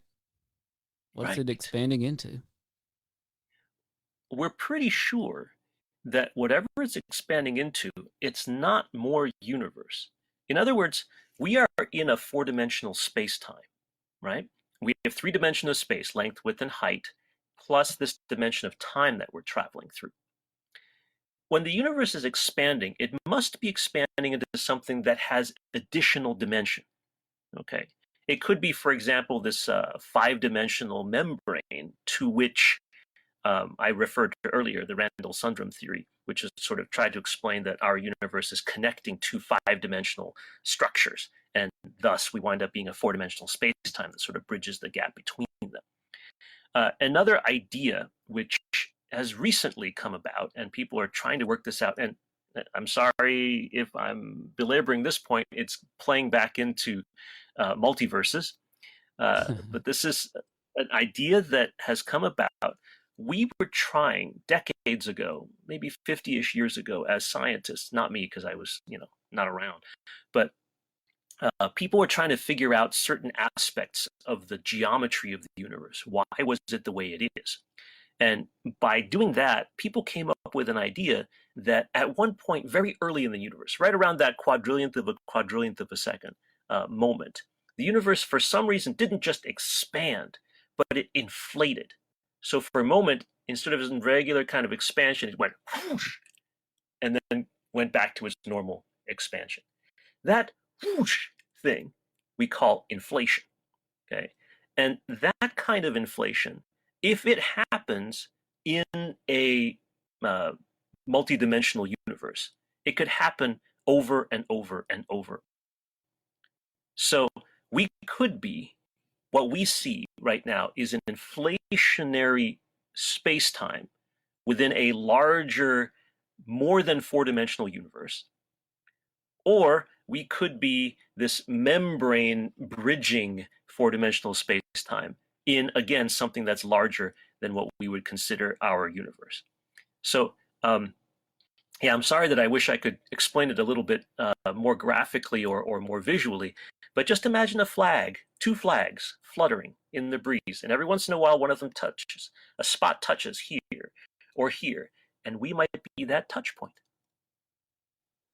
What's it expanding into? We're pretty sure that whatever it's expanding into, it's not more universe. In other words, we are in a four-dimensional space-time, right? We have three dimensions of space, length, width, and height, plus this dimension of time that we're traveling through. When the universe is expanding, it must be expanding into something that has additional dimension, okay? It could be, for example, this five-dimensional membrane to which I referred to earlier, the Randall-Sundrum theory, which is sort of tried to explain that our universe is connecting to five-dimensional structures, and thus we wind up being a four-dimensional space-time that sort of bridges the gap between them. Another idea which has recently come about, and people are trying to work this out, and I'm sorry if I'm belaboring this point, it's playing back into multiverses, but this is an idea that has come about. We were trying decades ago, maybe 50-ish years ago, as scientists, not me because I was, not around, but people were trying to figure out certain aspects of the geometry of the universe. Why was it the way it is? And by doing that, people came up with an idea that at one point, very early in the universe, right around that quadrillionth of a second moment, the universe, for some reason, didn't just expand, but it inflated. So for a moment, instead of its regular kind of expansion, it went whoosh, and then went back to its normal expansion. That whoosh thing we call inflation. Okay, and that kind of inflation, if it happens in a multidimensional universe, it could happen over and over and over. So we could be, what we see right now is an inflationary space-time within a larger, more than four-dimensional universe. Or we could be this membrane bridging four-dimensional space-time in, again, something that's larger than what we would consider our universe. So, yeah, I'm sorry that I wish I could explain it a little bit more graphically or more visually, but just imagine a flag, two flags fluttering in the breeze, and every once in a while one of them touches, a spot touches here or here, and we might be that touch point.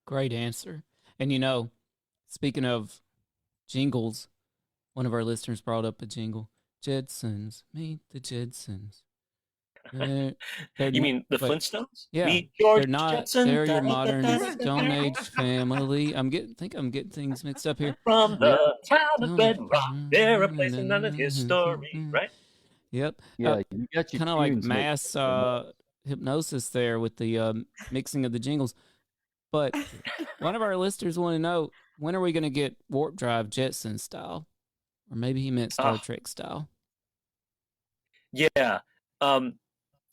Great answer. And speaking of jingles, one of our listeners brought up a jingle. Jetsons, meet the Jetsons. You mean the Flintstones? Yeah, Meet George they're not. Jetson. They're your modern Stone Age family. I think I'm getting things mixed up here. From the town of Bedrock, they're a place in none of history, right? Yep. Yeah, you got your kind of like tunes mixed mass up. hypnosis there with the mixing of the jingles. But one of our listeners want to know, when are we going to get Warp Drive Jetson style? Or maybe he meant Star Trek style. Yeah. The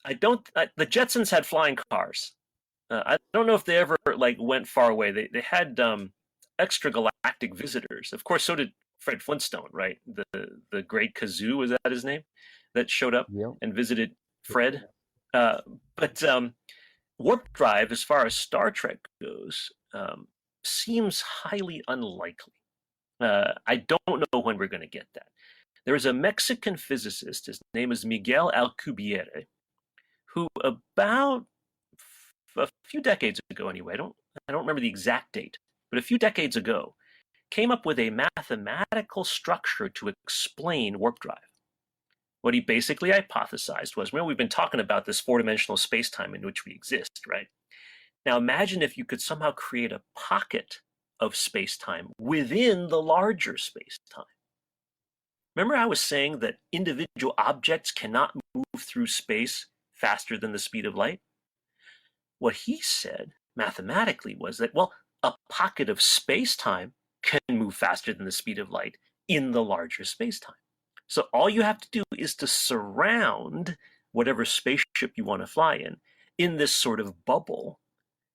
Jetsons had flying cars. I don't know if they ever went far away. They had extragalactic visitors. Of course, so did Fred Flintstone, right? The great kazoo, was that his name? That showed up and visited Fred. But Warp Drive, as far as Star Trek goes, seems highly unlikely. I don't know when we're going to get that. There is a Mexican physicist, his name is Miguel Alcubierre, who about a few decades ago anyway, I don't remember the exact date, but a few decades ago, came up with a mathematical structure to explain warp drive. What he basically hypothesized was, we've been talking about this four-dimensional space-time in which we exist, right? Now imagine if you could somehow create a pocket of space-time within the larger space-time. Remember I was saying that individual objects cannot move through space faster than the speed of light? What he said mathematically was that, a pocket of space-time can move faster than the speed of light in the larger space-time. So all you have to do is to surround whatever spaceship you want to fly in this sort of bubble,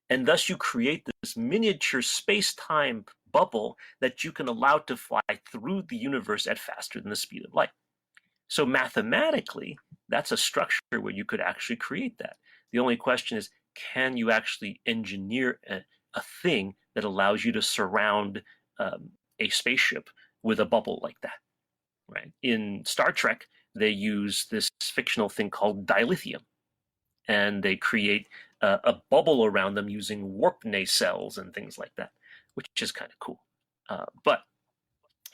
and thus you create this miniature space-time bubble that you can allow to fly through the universe at faster than the speed of light. So mathematically, that's a structure where you could actually create that. The only question is, can you actually engineer a thing that allows you to surround a spaceship with a bubble like that? Right? In Star Trek, they use this fictional thing called dilithium, and they create a bubble around them using warp nacelles and things like that, which is kind of cool. But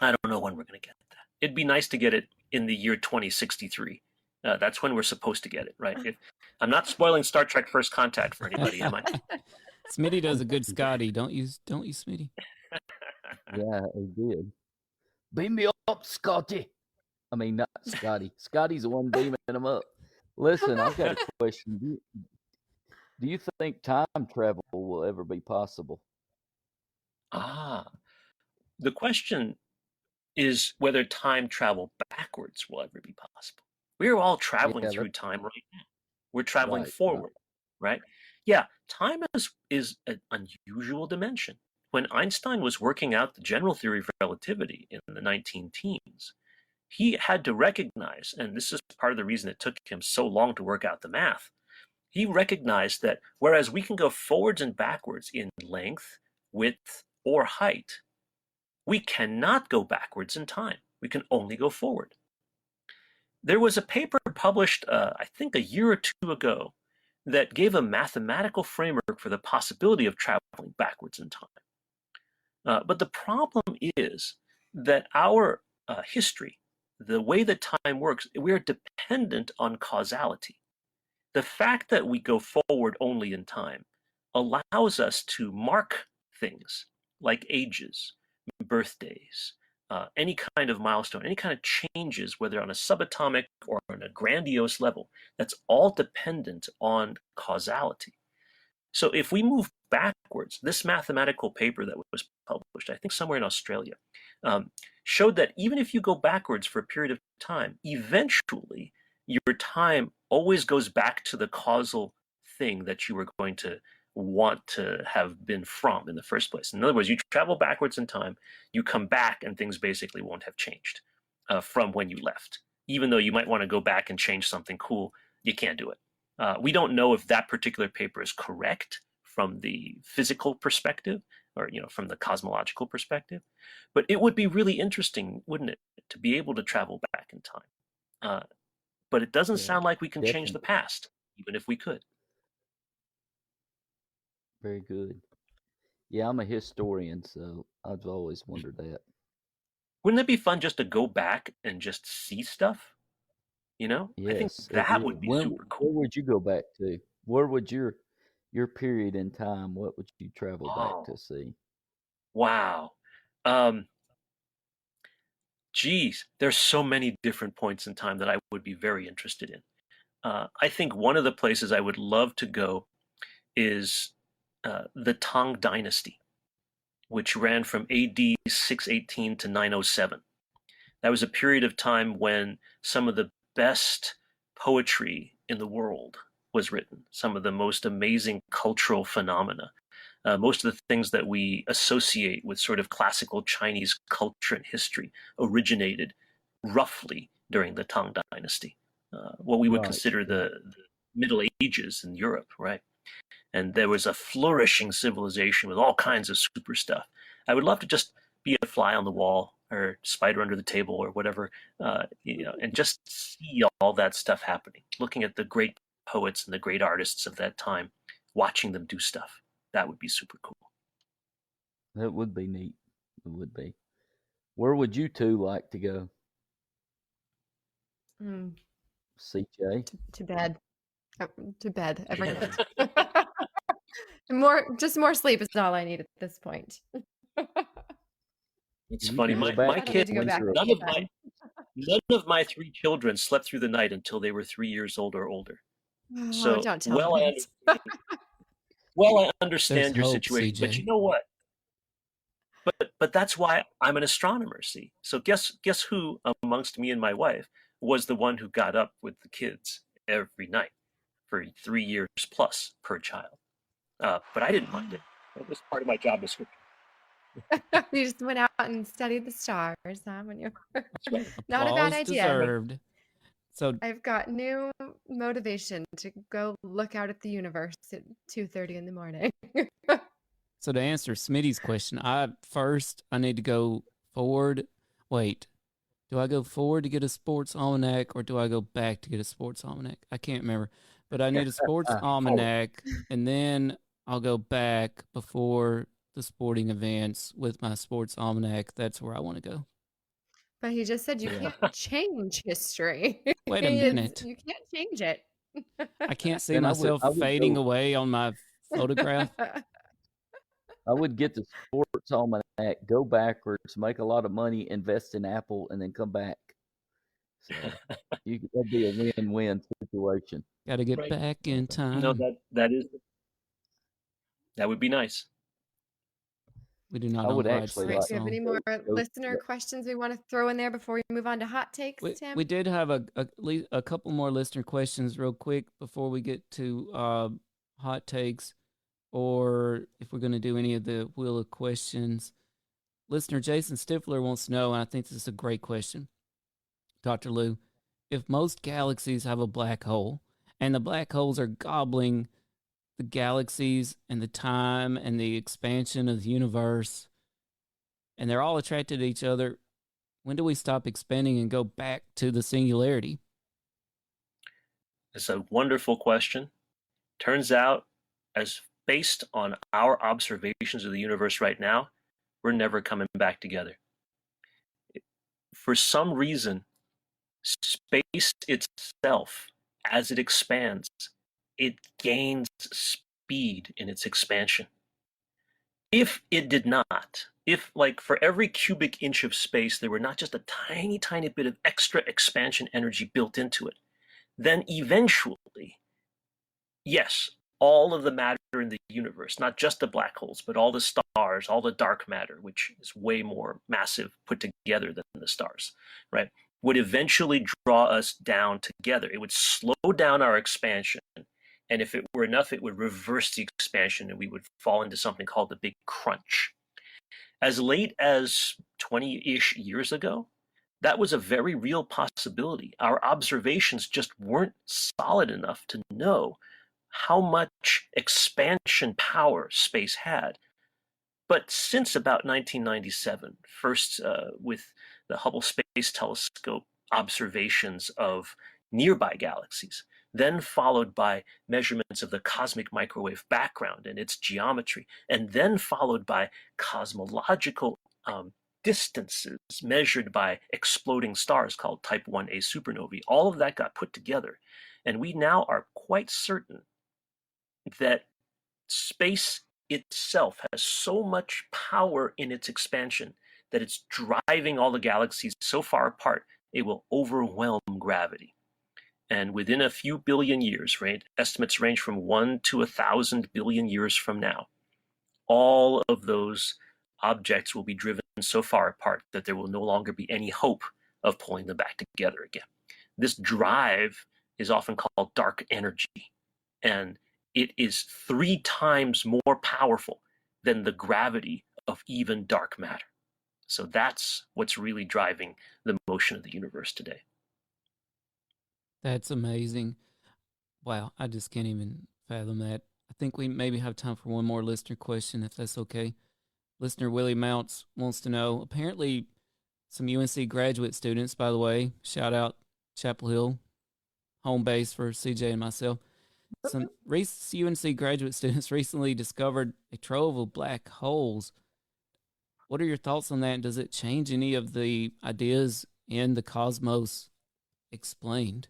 I don't know when we're going to get that. It'd be nice to get it in the year 2063. That's when we're supposed to get it, right? I'm not spoiling Star Trek First Contact for anybody, am I? Smitty does a good Scotty, don't you, Smitty? Yeah, he did. Beam me up, Scotty. I mean, not Scotty. Scotty's the one beaming him up. Listen, I've got a question. Do you think time travel will ever be possible? The question is whether time travel backwards will ever be possible. We're all traveling through time right now. We're traveling forward, right? Yeah, time is an unusual dimension. When Einstein was working out the general theory of relativity in the 19-teens, he had to recognize, and this is part of the reason it took him so long to work out the math, he recognized that whereas we can go forwards and backwards in length, width, or height, we cannot go backwards in time. We can only go forward. There was a paper published, I think a year or two ago, that gave a mathematical framework for the possibility of traveling backwards in time. But the problem is that our history the way that time works, we're dependent on causality. The fact that we go forward only in time allows us to mark things like ages, birthdays, any kind of milestone, any kind of changes, whether on a subatomic or on a grandiose level. That's all dependent on causality. So if we move backwards, this mathematical paper that was published, I think somewhere in Australia, showed that even if you go backwards for a period of time, eventually your time always goes back to the causal thing that you were going to want to have been from in the first place. In other words, you travel backwards in time, you come back, and things basically won't have changed from when you left. Even though you might want to go back and change something cool, you can't do it. We don't know if that particular paper is correct from the physical perspective or from the cosmological perspective, but it would be really interesting, wouldn't it, to be able to travel back in time. But it doesn't sound like we can change the past, even if we could. Very good. Yeah, I'm a historian, so I've always wondered that. Wouldn't it be fun just to go back and just see stuff? I think that would be super cool. Where would you go back to? Where would your period in time, what would you travel back to see? Wow. Geez, there's so many different points in time that I would be very interested in. I think one of the places I would love to go is the Tang Dynasty, which ran from AD 618 to 907. That was a period of time when some of the best poetry in the world was written, some of the most amazing cultural phenomena. Most of the things that we associate with sort of classical Chinese culture and history originated roughly during the Tang Dynasty, what we would consider the Middle Ages in Europe, right? And there was a flourishing civilization with all kinds of super stuff. I would love to just be a fly on the wall or spider under the table or whatever, and just see all that stuff happening, looking at the great poets and the great artists of that time, watching them do stuff. That would be super cool. That would be neat. It would be. Where would you two like to go? CJ? To bed. To bed every night. More sleep is all I need at this point. It's funny. My kids, none of my three children slept through the night until they were 3 years old or older. So don't tell me. I understand your hope, situation, CJ. but you know what? But that's why I'm an astronomer. See, so guess who amongst me and my wife was the one who got up with the kids every night for 3 years plus per child. But I didn't mind it. It was part of my job description. You just went out and studied the stars, huh? When you not a Applause bad idea. deserved. So I've got new motivation to go look out at the universe at 2:30 in the morning. So to answer Smitty's question, I need to go forward. Wait, do I go forward to get a sports almanac or do I go back to get a sports almanac? I can't remember, but I need a sports almanac, and then I'll go back before the sporting events with my sports almanac. That's where I want to go. But he just said you can't change history. Wait a minute. You can't change it. I can't see Then I myself would fading go- away on my photograph. I would get the sports almanac, go backwards, make a lot of money, invest in Apple, and then come back. So that'd be a win-win situation. Got to get Right. back in time. No, that would be nice. We do not I know would the right actually Right, song. do you have any more listener questions we want to throw in there before we move on to hot takes, Tim? We did have a couple more listener questions real quick before we get to hot takes, or if we're going to do any of the wheel of questions. Listener Jason Stifler wants to know, and I think this is a great question, Dr. Lou, if most galaxies have a black hole, and the black holes are gobbling the galaxies and the time and the expansion of the universe, and they're all attracted to each other, when do we stop expanding and go back to the singularity? It's a wonderful question. Turns out, as based on our observations of the universe right now, we're never coming back together. For some reason, Space itself, as it expands, it gains speed in its expansion. If it did not, if like for every cubic inch of space, there were not just a tiny, tiny bit of extra expansion energy built into it, then eventually, yes, all of the matter in the universe, not just the black holes, but all the stars, all the dark matter, which is way more massive put together than the stars, right, would eventually draw us down together. It would slow down our expansion. And if it were enough, it would reverse the expansion and we would fall into something called the Big Crunch. As late as 20-ish years ago, that was a very real possibility. Our observations just weren't solid enough to know how much expansion power space had. But since about 1997, first with the Hubble Space Telescope observations of nearby galaxies, then followed by measurements of the cosmic microwave background and its geometry, and then followed by cosmological distances measured by exploding stars called Type 1a supernovae. All of that got put together, and we now are quite certain that space itself has so much power in its expansion that it's driving all the galaxies so far apart it will overwhelm gravity. And within a few billion years, right, estimates range from 1 to 1,000 billion years from now, all of those objects will be driven so far apart that there will no longer be any hope of pulling them back together again. This drive is often called dark energy, and it is 3 times more powerful than the gravity of even dark matter. So that's what's really driving the motion of the universe today. That's amazing. Wow, I just can't even fathom that. I think we maybe have time for one more listener question, if that's okay. Listener Willie Mounts wants to know, apparently some UNC graduate students, by the way, shout out Chapel Hill, home base for CJ and myself. Some UNC graduate students recently discovered a trove of black holes. What are your thoughts on that? Does it change any of the ideas in the Cosmos Explained?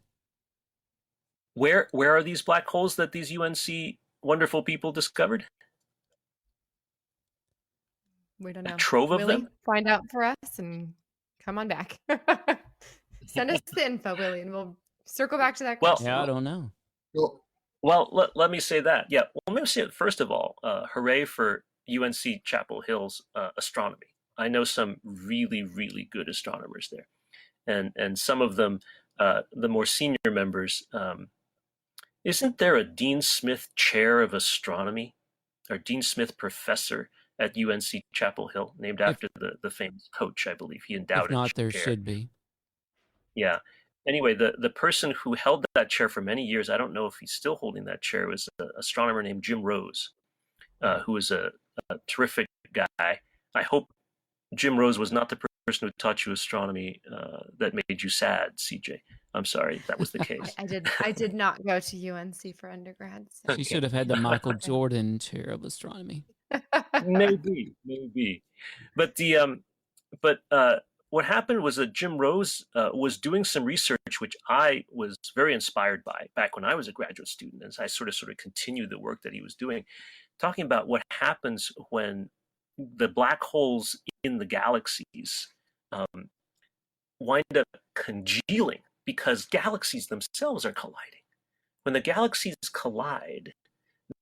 Where are these black holes that these UNC wonderful people discovered? We don't know. A trove of Willie, them? find out for us and come on back. Send us the info, Willie, and we'll circle back to that question. Yeah, I don't know. Well, let me say that. Yeah, well, let me say it first of all. Hooray for UNC Chapel Hill's astronomy. I know some really, really good astronomers there, and some of them, the more senior members. Isn't there a Dean Smith Chair of Astronomy, or Dean Smith Professor at UNC Chapel Hill, named after the famous coach, I believe? He endowed it. If not, there should be. Yeah. Anyway, the person who held that chair for many years, I don't know if he's still holding that chair, was an astronomer named Jim Rose, who was a terrific guy. I hope Jim Rose was not the person who taught you astronomy that made you sad, CJ. I'm sorry, if that was the case. I did not go to UNC for undergrad. So. She should have had the Michael Jordan Chair of Astronomy. Maybe. But what happened was that Jim Rose was doing some research, which I was very inspired by back when I was a graduate student, as I sort of continued the work that he was doing, talking about what happens when the black holes in the galaxies wind up congealing because galaxies themselves are colliding. When the galaxies collide,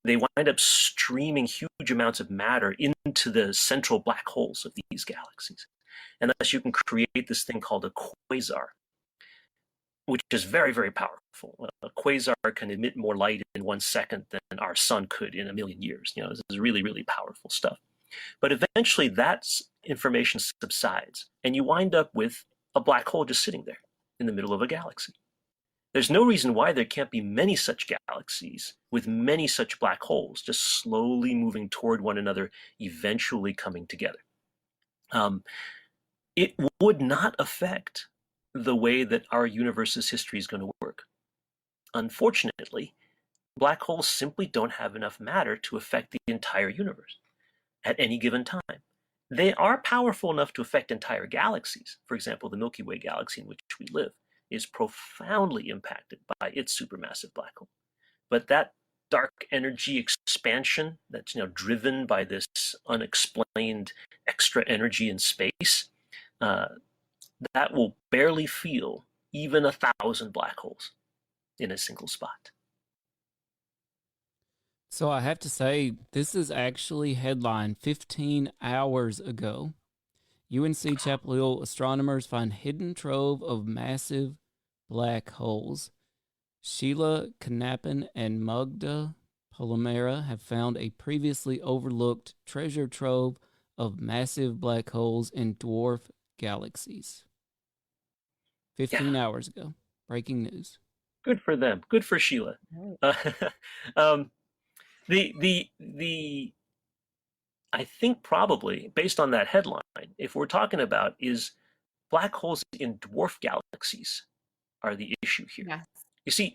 they wind up streaming huge amounts of matter into the central black holes of these galaxies. And thus you can create this thing called a quasar, which is very, very powerful. A quasar can emit more light in 1 second than our sun could in 1,000,000 years. This is really, really powerful stuff. But eventually that information subsides, and you wind up with a black hole just sitting there in the middle of a galaxy. There's no reason why there can't be many such galaxies with many such black holes just slowly moving toward one another, eventually coming together. It would not affect the way that our universe's history is going to work. Unfortunately, black holes simply don't have enough matter to affect the entire universe at any given time. They are powerful enough to affect entire galaxies. For example, the Milky Way galaxy in which we live is profoundly impacted by its supermassive black hole. But that dark energy expansion that's driven by this unexplained extra energy in space, that will barely feel even 1,000 black holes in a single spot. So I have to say, this is actually headline 15 hours ago. UNC Chapel Hill astronomers find hidden trove of massive black holes. Sheila Knappen and Magda Polomera have found a previously overlooked treasure trove of massive black holes in dwarf galaxies. 15 hours ago. Breaking news. Good for them. Good for Sheila. I think probably based on that headline, if we're talking about is black holes in dwarf galaxies are the issue here. Yes. You see,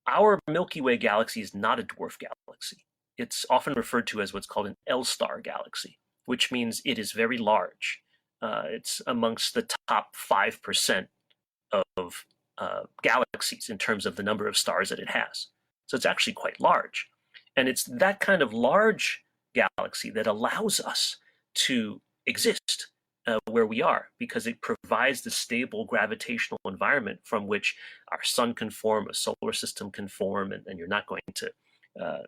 our Milky Way galaxy is not a dwarf galaxy. It's often referred to as what's called an L-star galaxy, which means it is very large. It's amongst the top 5% of galaxies in terms of the number of stars that it has. So it's actually quite large. And it's that kind of large galaxy that allows us to exist where we are, because it provides the stable gravitational environment from which our sun can form, a solar system can form, and you're not going to,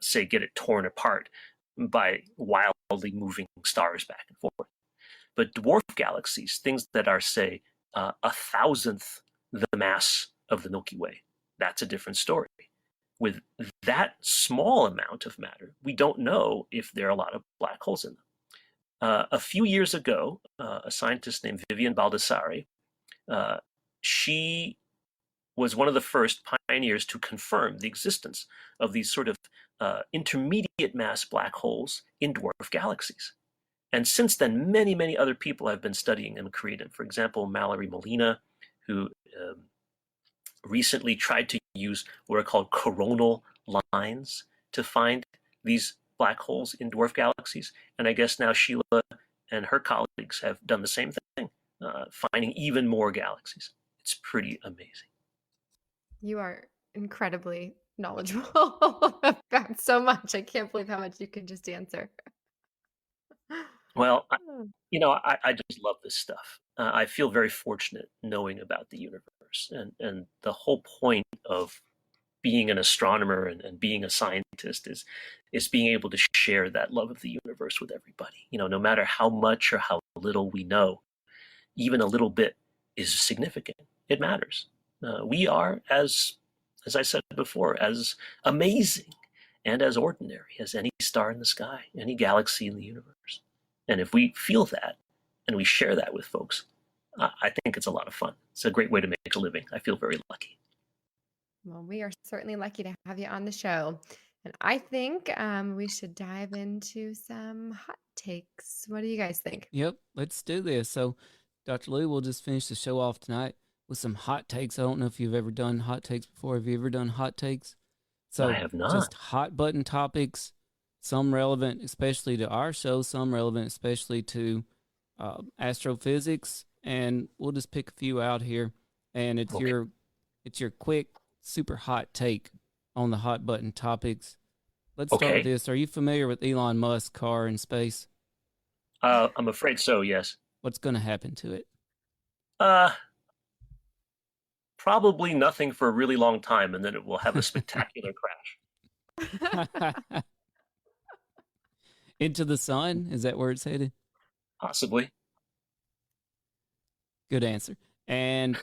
say, get it torn apart by wildly moving stars back and forth. But dwarf galaxies, things that are, say, 1,000th the mass of the Milky Way, that's a different story. With that small amount of matter, we don't know if there are a lot of black holes in them. A few years ago, a scientist named Vivian Baldassare, she was one of the first pioneers to confirm the existence of these sort of intermediate mass black holes in dwarf galaxies. And since then, many, many other people have been studying and creating. For example, Mallory Molina, who recently tried to use what are called coronal lines to find these black holes in dwarf galaxies. And I guess now Sheila and her colleagues have done the same thing, finding even more galaxies. It's pretty amazing. You are incredibly knowledgeable about so much. I can't believe how much you can just answer. Well, I just love this stuff. I feel very fortunate knowing about the universe. And the whole point of being an astronomer and being a scientist is being able to share that love of the universe with everybody. No matter how much or how little we know, even a little bit is significant. It matters. We are, as I said before, as amazing and as ordinary as any star in the sky, any galaxy in the universe. And if we feel that and we share that with folks, I think it's a lot of fun. It's a great way to make a living. I feel very lucky. Well, we are certainly lucky to have you on the show. And I think we should dive into some hot takes. What do you guys think? Yep, let's do this. So, Dr. Lou, we'll just finish the show off tonight with some hot takes. I don't know if you've ever done hot takes before. Have you ever done hot takes? So I have not. Just hot button topics, some relevant especially to our show, some relevant especially to astrophysics, and we'll just pick a few out here. And it's your quick, super hot take on the hot button topics. Let's start with this. Are you familiar with Elon Musk's car in space? I'm afraid so, yes. What's going to happen to it? Probably nothing for a really long time, and then it will have a spectacular crash. Into the sun? Is that where it's headed? Possibly. Good answer. And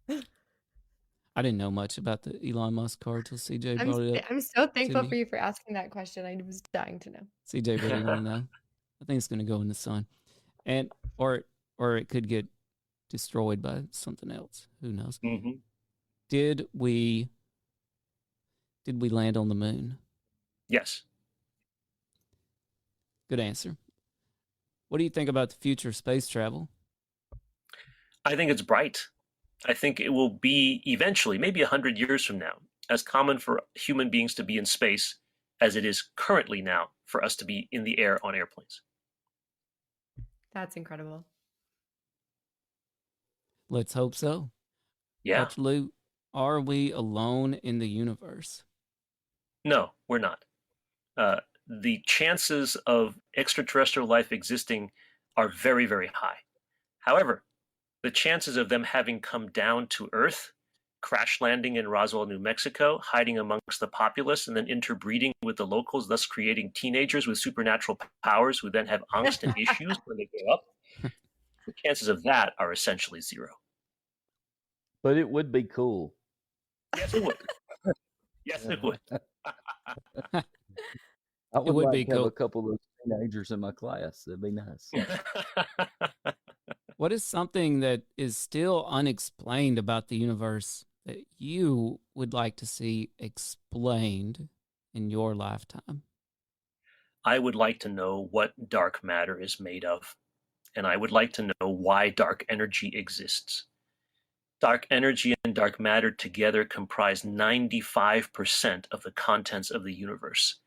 I didn't know much about the Elon Musk car until CJ brought it up. I'm so thankful for you for asking that question. I was dying to know. CJ really want to know. I think it's going to go in the sun, and or it could get destroyed by something else. Who knows? Mm-hmm. Did we land on the moon? Yes. Good answer. What do you think about the future of space travel? I think it's bright. I think it will be eventually, maybe 100 years from now, as common for human beings to be in space as it is currently now for us to be in the air on airplanes. That's incredible. Let's hope so. Yeah. Dr. Lou, are we alone in the universe? No, we're not. The chances of extraterrestrial life existing are very, very high. However, the chances of them having come down to Earth, crash landing in Roswell, New Mexico, hiding amongst the populace, and then interbreeding with the locals, thus creating teenagers with supernatural powers who then have angst and issues when they grow up, the chances of that are essentially zero. But it would be cool. Yes, it would. Yes, it would. I would would like be to have cool. a couple of teenagers in my class. That'd be nice. What is something that is still unexplained about the universe that you would like to see explained in your lifetime? I would like to know what dark matter is made of, and I would like to know why dark energy exists. Dark energy and dark matter together comprise 95% of the contents of the universe.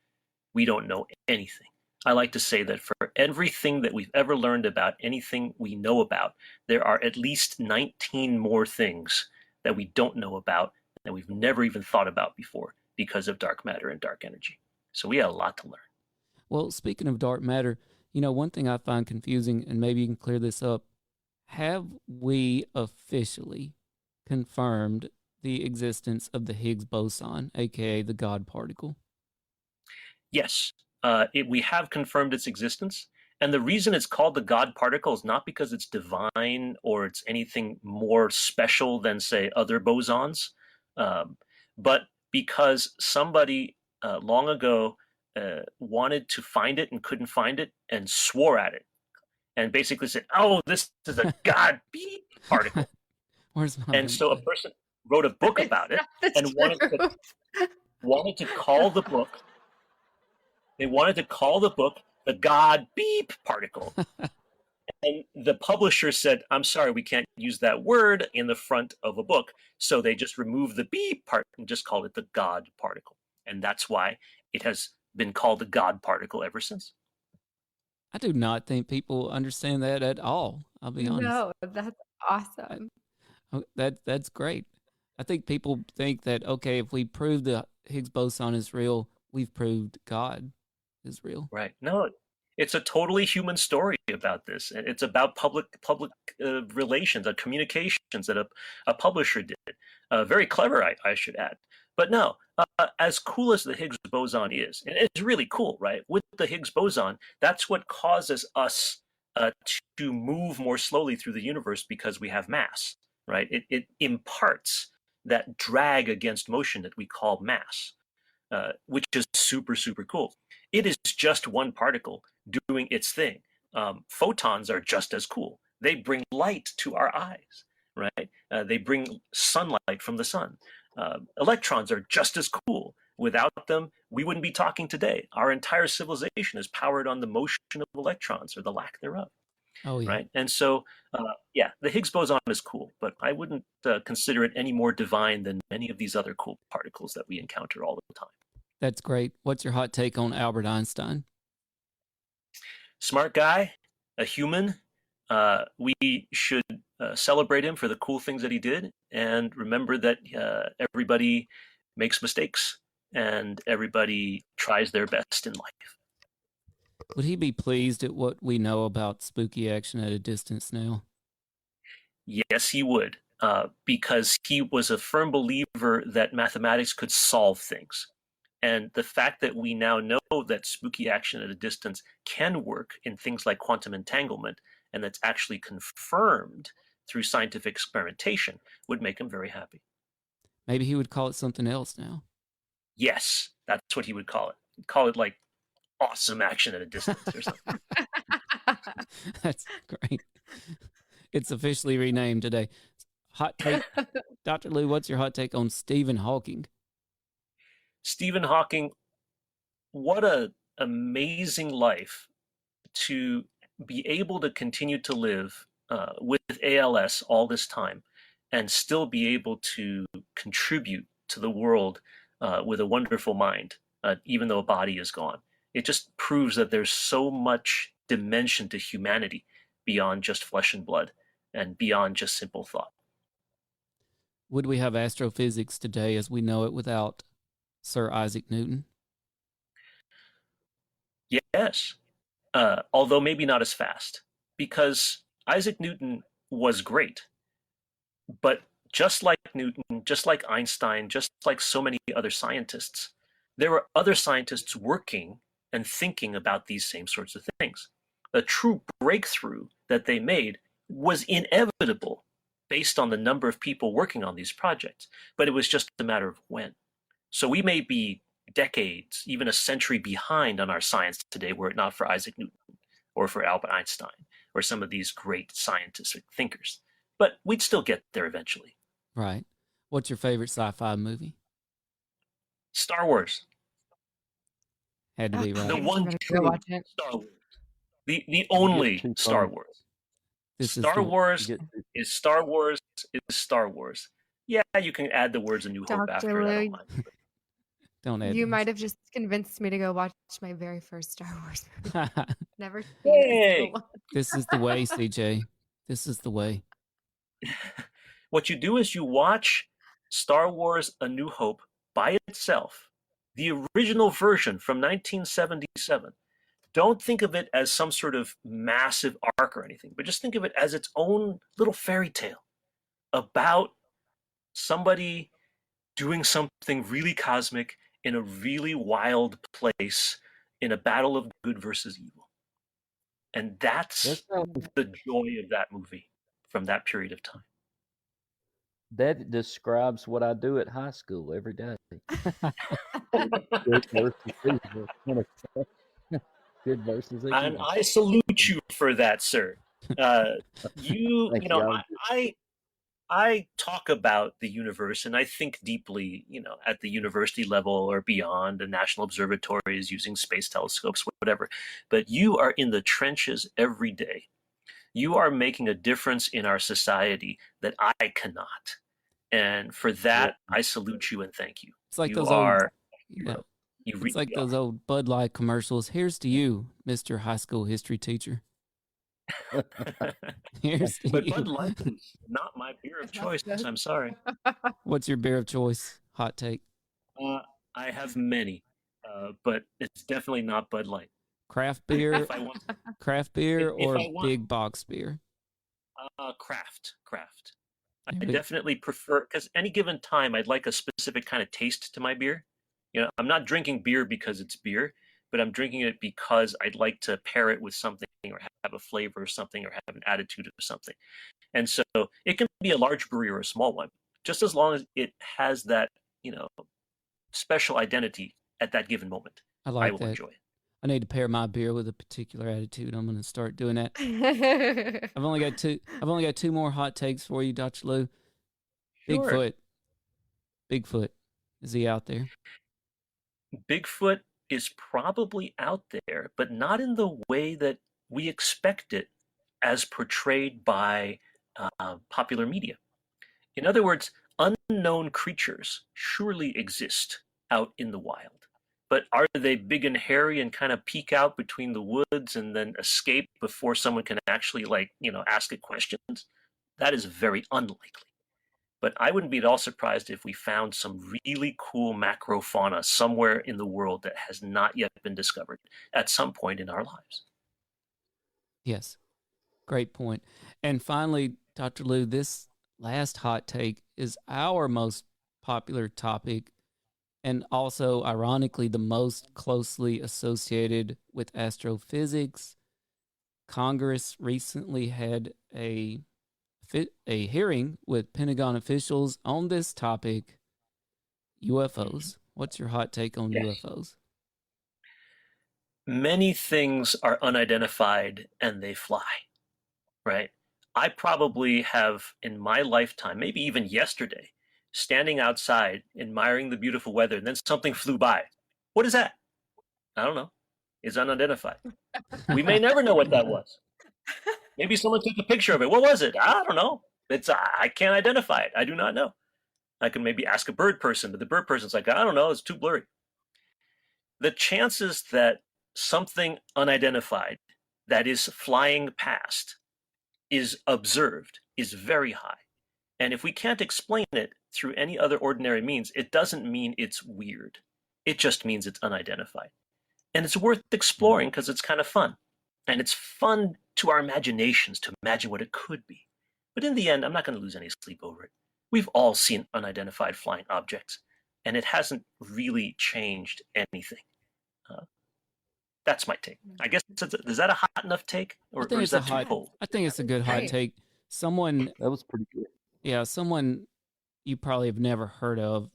We don't know anything. I like to say that for everything that we've ever learned about anything we know about, there are at least 19 more things that we don't know about that we've never even thought about before because of dark matter and dark energy. So we have a lot to learn. Well, speaking of dark matter, one thing I find confusing, and maybe you can clear this up, have we officially confirmed the existence of the Higgs boson, aka the God particle? Yes, we have confirmed its existence. And the reason it's called the God particle is not because it's divine or it's anything more special than, say, other bosons, but because somebody long ago wanted to find it and couldn't find it and swore at it and basically said, oh, this is a God particle. Where's my And so a person wrote a book about it and wanted to call the book. They wanted to call the book the God particle. And the publisher said, I'm sorry, we can't use that word in the front of a book. So they just removed the part and just called it the God particle. And that's why it has been called the God particle ever since. I do not think people understand that at all. I'll be honest. No, that's awesome. That's great. I think people think that, okay, if we prove the Higgs boson is real, we've proved God is real. Right. No, it's a totally human story about this. It's about public relations, communications that a publisher did. Very clever, I should add. But no, as cool as the Higgs boson is, and it's really cool, right? With the Higgs boson, that's what causes us to move more slowly through the universe because we have mass, right? It imparts that drag against motion that we call mass, which is super, super cool. It is just one particle doing its thing. Photons are just as cool. They bring light to our eyes, right? They bring sunlight from the sun. Electrons are just as cool. Without them, we wouldn't be talking today. Our entire civilization is powered on the motion of electrons or the lack thereof. Oh, yeah. Right. And so, the Higgs boson is cool, but I wouldn't consider it any more divine than many of these other cool particles that we encounter all the time. That's great. What's your hot take on Albert Einstein? Smart guy, a human. We should celebrate him for the cool things that he did and remember that everybody makes mistakes and everybody tries their best in life. Would he be pleased at what we know about spooky action at a distance now? Yes, he would, because he was a firm believer that mathematics could solve things. And the fact that we now know that spooky action at a distance can work in things like quantum entanglement, and that's actually confirmed through scientific experimentation, would make him very happy. Maybe he would call it something else now. Yes, that's what he would call it. He'd call it like awesome action at a distance or something. That's great. It's officially renamed today. Hot take. Dr. Lou, what's your hot take on Stephen Hawking? Stephen Hawking, what an amazing life to be able to continue to live with ALS all this time and still be able to contribute to the world with a wonderful mind, even though a body is gone. It just proves that there's so much dimension to humanity beyond just flesh and blood and beyond just simple thought. Would we have astrophysics today as we know it without Sir Isaac Newton? Yes, although maybe not as fast, because Isaac Newton was great, but just like Newton, just like Einstein, just like so many other scientists, there were other scientists working and thinking about these same sorts of things. The true breakthrough that they made was inevitable based on the number of people working on these projects, but it was just a matter of when. So we may be decades, even a century behind on our science today were it not for Isaac Newton or for Albert Einstein or some of these great scientific thinkers. But we'd still get there eventually. Right. What's your favorite sci-fi movie? Star Wars. Had to be Oh, right. The I'm one gonna go true watch it. Star Wars. The only too Star far. Wars. This is Star the- Wars You get- is Star Wars is Star Wars. Yeah, you can add the words A New Hope Dr. after it. I Lou, don't mind. Don't add you those. might have just convinced me to go watch my very first Star Wars movie. Never seen a Yay! single one. This is the way, CJ. This is the way. What you do is you watch Star Wars A New Hope by itself, the original version from 1977. Don't think of it as some sort of massive arc or anything, but just think of it as its own little fairy tale about somebody doing something really cosmic in a really wild place in a battle of good versus evil. And that's the joy of that movie from that period of time. That describes what I do at high school every day. Good versus evil. Good versus evil. And I salute you for that, sir. You Thank know, you. I talk about the universe and I think deeply, at the university level or beyond, the national observatories using space telescopes, whatever. But you are in the trenches every day. You are making a difference in our society that I cannot. And for that, I salute you and thank you. It's like You those are, old, you it's really like those old Bud Light commercials. Here's to you, Mr. High School History Teacher. Here's to But you. Bud Light is not my beer of choice. I'm sorry. What's your beer of choice? Hot take. I have many, but it's definitely not Bud Light. Craft beer, If I want, craft beer, if or I want- big box beer? craft. I There we- definitely prefer, because any given time I'd like a specific kind of taste to my beer. I'm not drinking beer because it's beer, but I'm drinking it because I'd like to pair it with something or have a flavor or something or have an attitude of something. And so it can be a large brewery or a small one, just as long as it has that, special identity at that given moment. I I like will that. enjoy it. I need to pair my beer with a particular attitude. I'm going to start doing that. I've only got two more hot takes for you, Dr. Lou. Sure. Bigfoot. Is he out there? Bigfoot is probably out there, but not in the way that we expect it as portrayed by popular media. In other words, unknown creatures surely exist out in the wild. But are they big and hairy and kind of peek out between the woods and then escape before someone can actually, ask it questions? That is very unlikely. But I wouldn't be at all surprised if we found some really cool macrofauna somewhere in the world that has not yet been discovered at some point in our lives. Yes. Great point. And finally, Dr. Lou, this last hot take is our most popular topic and also, ironically, the most closely associated with astrophysics. Congress recently had a hearing with Pentagon officials on this topic, UFOs. What's your hot take on UFOs? Many things are unidentified and they fly, right? I probably have in my lifetime, maybe even yesterday, standing outside admiring the beautiful weather, and then something flew by. What is that? I don't know. It's unidentified. We may never know what that was. Maybe someone took a picture of it. What was it? I don't know. I can't identify it. I do not know. I can maybe ask a bird person, but the bird person's like, I don't know. It's too blurry. The chances that something unidentified that is flying past is observed is very high. And if we can't explain it through any other ordinary means, it doesn't mean it's weird. It just means it's unidentified. And it's worth exploring because it's kind of fun. And it's fun to our imaginations to imagine what it could be. But in the end, I'm not going to lose any sleep over it. We've all seen unidentified flying objects, and it hasn't really changed anything. That's my take. I guess, is that a hot enough take? Or is that too cold? I think it's a good hot take. Someone, That was pretty good. yeah, someone you probably have never heard of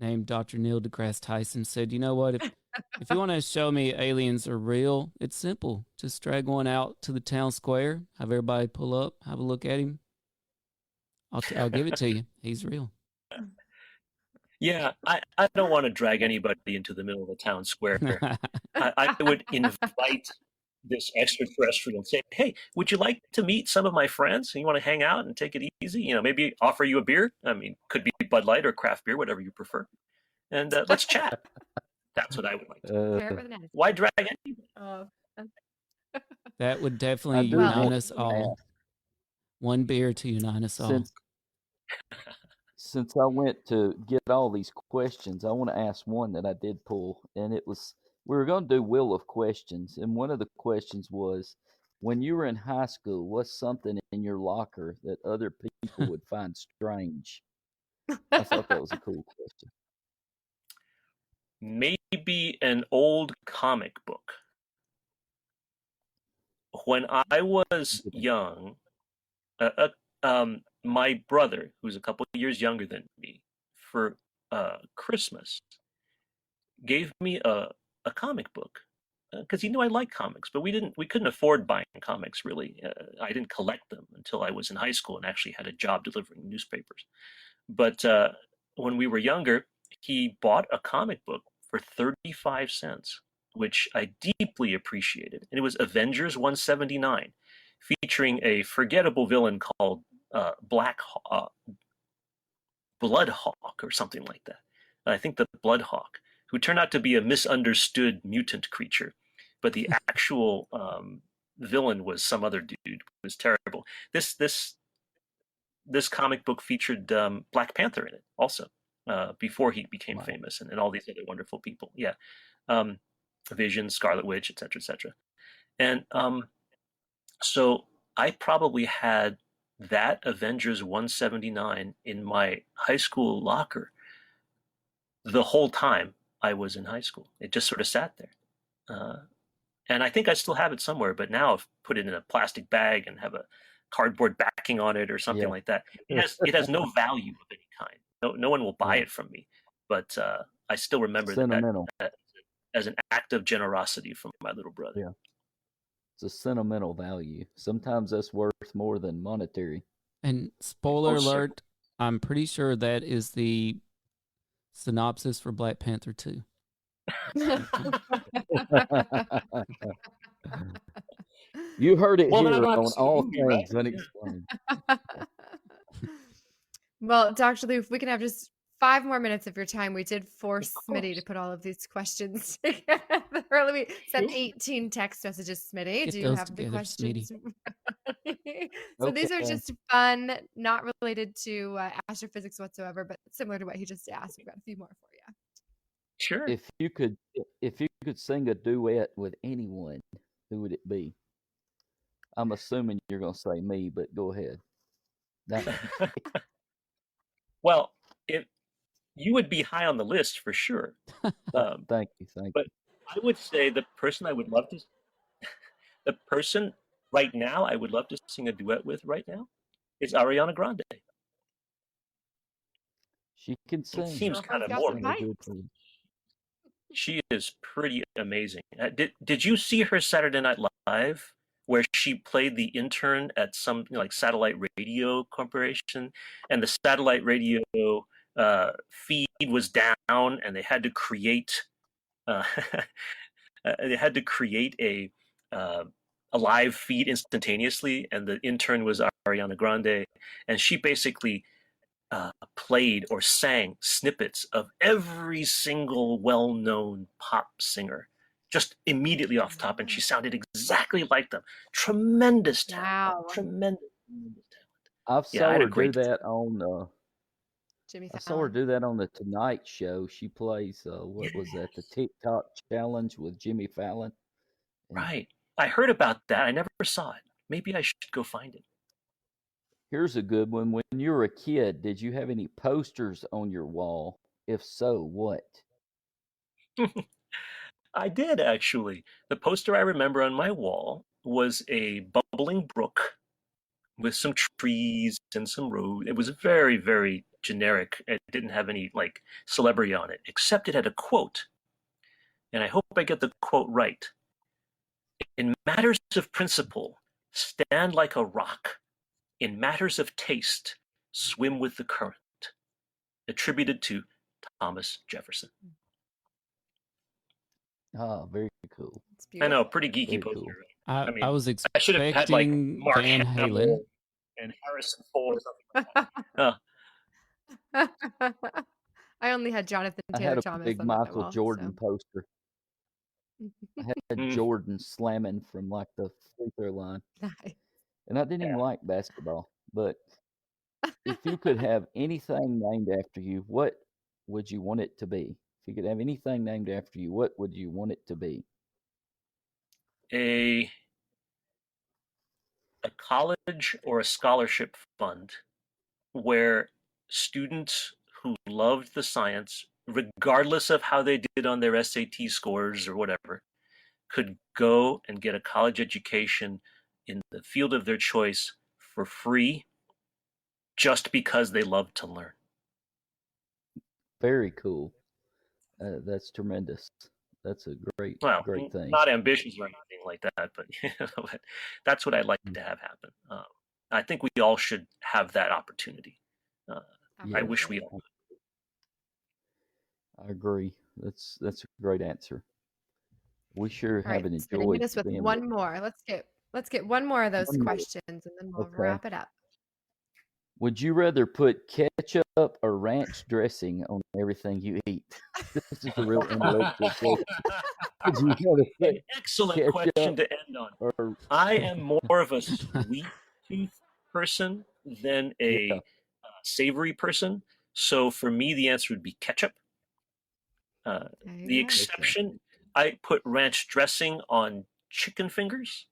named Dr. Neil deGrasse Tyson said, you know what, if you want to show me aliens are real, it's simple. Just drag one out to the town square, have everybody pull up, have a look at him. I'll give it to you. He's real. Yeah, I don't want to drag anybody into the middle of the town square. I would invite this extraterrestrial and say, hey, would you like to meet some of my friends? You want to hang out and take it easy? You know, maybe offer you a beer. I mean, could be Bud Light or craft beer, whatever you prefer. And let's chat. That's what I would like to do. Why drag anybody? Oh. That would definitely unite us all. One beer to unite us all. Since I went to get all these questions, I want to ask one that I did pull, and it was, we were going to do Wheel of Questions, and one of the questions was, when you were in high school, what's something in your locker that other people would find strange? I thought that was a cool question. Maybe an old comic book. When I was young, my brother, who's a couple of years younger than me, for Christmas, gave me a comic book because he knew I liked comics, but we couldn't afford buying comics really. I didn't collect them until I was in high school and actually had a job delivering newspapers. But when we were younger, he bought a comic book for 35 cents, which I deeply appreciated. And it was Avengers 179, featuring a forgettable villain called Bloodhawk or something like that. I think the Bloodhawk, who turned out to be a misunderstood mutant creature. But the actual villain was some other dude. It was terrible. This comic book featured Black Panther in it also, before he became famous, and all these other wonderful people. Yeah. Vision, Scarlet Witch, etc., etc. And so I probably had that Avengers 179 in my high school locker the whole time I was in high school. It just sort of sat there. And I think I still have it somewhere, but now I've put it in a plastic bag and have a cardboard backing on it or something like that. It has no value of any kind. No one will buy it from me, but I still remember that as an act of generosity from my little brother. Yeah. It's a sentimental value. Sometimes that's worth more than monetary. And spoiler alert, I'm pretty sure that is the synopsis for Black Panther 2. You heard it here on All Things Unexplained. Well, Dr. Lou, if we can have just 5 more minutes of your time. We did force Smitty to put all of these questions together. Let me send 18 text messages, Smitty. Do you have the questions? So these are just fun, not related to astrophysics whatsoever, but similar to what he just asked. We've got a few more for you. Sure. If you could sing a duet with anyone, who would it be? I'm assuming you're going to say me, but go ahead. Well, you would be high on the list for sure. Thank you. But I would say the person right now I would love to sing a duet with right now is Ariana Grande. She can sing. It seems kind of more. She is pretty amazing. Did you see her Saturday Night Live, where she played the intern at some satellite radio corporation, and the satellite radio feed was down, and they had to create a live feed instantaneously, and the intern was Ariana Grande, and she basically played or sang snippets of every single well-known pop singer just immediately off the top, and she sounded exactly like them. Tremendous talent. Wow. Tremendous talent. I've Yeah, I saw had a her do great. that on. Jimmy I saw her Fallon. do that on the Tonight Show. She plays what was that? The TikTok challenge with Jimmy Fallon. And Right. I heard about that. I never saw it. Maybe I should go find it. here's a good one. When you were a kid, did you have any posters on your wall? If so, what? I did actually. The poster I remember on my wall was a bubbling brook with some trees and some road. It was very, very generic. It didn't have any like celebrity on it, except it had a quote. And I hope I get the quote right. In matters of principle, stand like a rock. In matters of taste, swim with the current. Attributed to Thomas Jefferson. Ah, very cool. It's I know, beautiful. pretty geeky Very poster. cool. Right? I mean, was I should have had like expecting Mark Van Hamill Halen. and Harrison Ford or something like that. I only had Jonathan I Taylor had a Thomas big on my Michael wall. Jordan poster. I had Mm. Jordan slamming from like the free throw line. Nice. And I didn't even like basketball. But if you could have anything named after you, what would you want it to be? If you could have anything named after you, what would you want it to be? A college or a scholarship fund where students who loved the science, regardless of how they did on their SAT scores or whatever, could go and get a college education in the field of their choice for free just because they love to learn. Very cool. That's tremendous. That's a great thing. Not ambitious or anything like that, but, but that's what I'd like to have happen. I think we all should have that opportunity. I wish we all could. I agree. That's a great answer. We sure All right, haven't so hit enjoyed us with being one more. Let's get one more of those One more. questions, and then we'll Okay. wrap it up. Would you rather put ketchup or ranch dressing on everything you eat? This is a real intellectual question. Would you rather put An excellent ketchup question to end on. or I am more of a sweet tooth person than a Yeah. savory person. So for me, the answer would be ketchup. There The you go. exception, I put ranch dressing on chicken fingers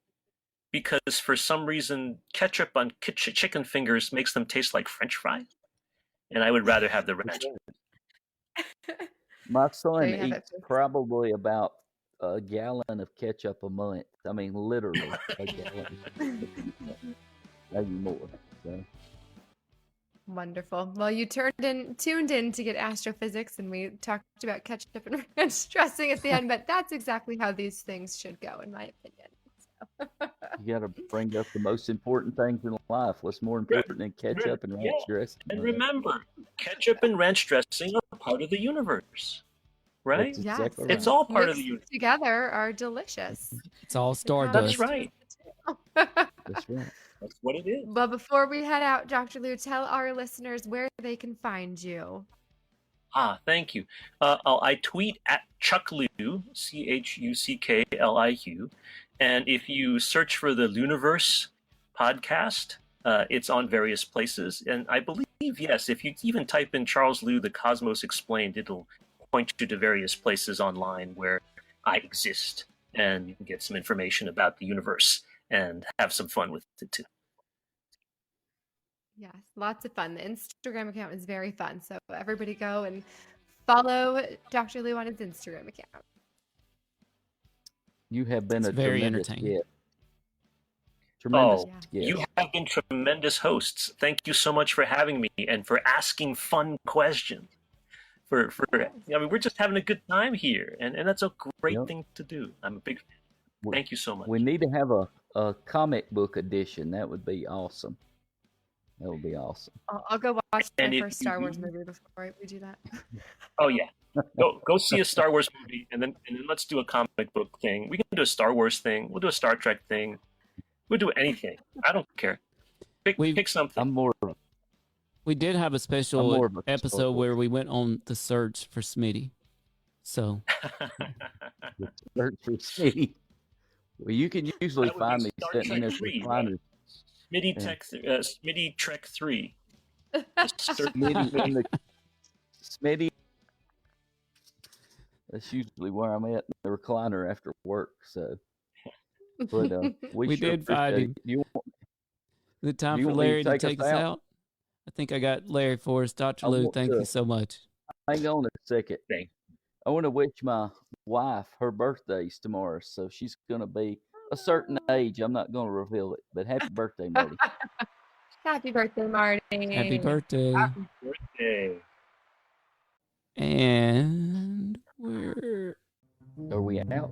because for some reason, ketchup on chicken fingers makes them taste like French fries. And I would rather have the ranch. My There son you have it, eats folks. probably about a gallon of ketchup a month. I mean, literally a gallon. Maybe more. So. Wonderful. Well, you tuned in to get astrophysics, and we talked about ketchup and ranch dressing at the end, but that's exactly how these things should go, in my opinion. So. You got to bring up the most important things in life. What's more important than ketchup and ranch dressing? And remember, ketchup and ranch dressing are part of the universe, right? That's Yes, exactly It's right. all part of the mixed universe. together are delicious. It's all It's stardust. That's right. That's right. That's what it is. But before we head out, Dr. Lou, tell our listeners where they can find you. Thank you. I tweet at Chuckliu, CHUCKLIU, and if you search for the Luniverse podcast, it's on various places. And I believe, yes, if you even type in Charles Liu, The Cosmos Explained, it'll point you to various places online where I exist, and you can get some information about the universe and have some fun with it too. Yes, lots of fun. The Instagram account is very fun. So everybody go and follow Dr. Lou on his Instagram account. You have been It's a very tremendous entertaining. guest. Tremendous Yeah. guest. You have been tremendous hosts. Thank you so much for having me and for asking fun questions. I mean, we're just having a good time here, and that's a great Yep. thing to do. I'm a big fan. Thank you so much. We need to have a comic book edition. That would be awesome. That would be awesome. I'll go watch And my if first Star you- Wars movie before we do that. Oh yeah, go see a Star Wars movie, and then let's do a comic book thing. We can do a Star Wars thing. We'll do a Star Trek thing. We'll do anything. I don't care. Pick something. I'm more. We did have a I'm more special of a Star episode Wars. where we went on the search for Smitty. So Search for Steve. Well, you can usually That would be find me Star sitting in Trek this 3, recliner. Smitty Trek 3. Smitty in the Smitty. That's usually where I'm at in the recliner after work. So, but We sure did find appreciate him. it. Is it time you for want me to Larry to take us take us out? out? I think I got Larry for us. Dr. I Lou, want thank to- you so much. Hang on a second. Thank- I want to wish my wife her birthday's tomorrow, so she's going to be a certain age. I'm not going to reveal it, but happy birthday, Marty. Happy birthday, Marty. Happy birthday. Happy birthday. And Are we out?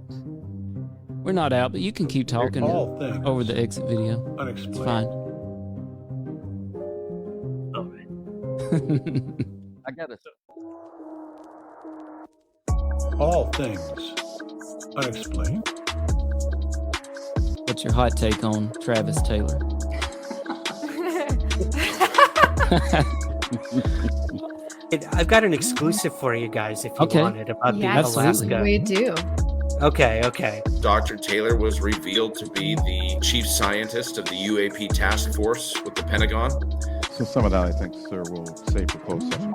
we're not out, but you can keep talking All things over the exit video. It's unexplained. fine. All right. I got to. All things unexplained. What's your hot take on Travis Taylor? I've got an exclusive for you guys if you Okay. want it about Yes, the Alaska. we do. Okay. Dr. Taylor was revealed to be the chief scientist of the UAP task force with the Pentagon. So some of that, I think, sir, we'll save for closed session.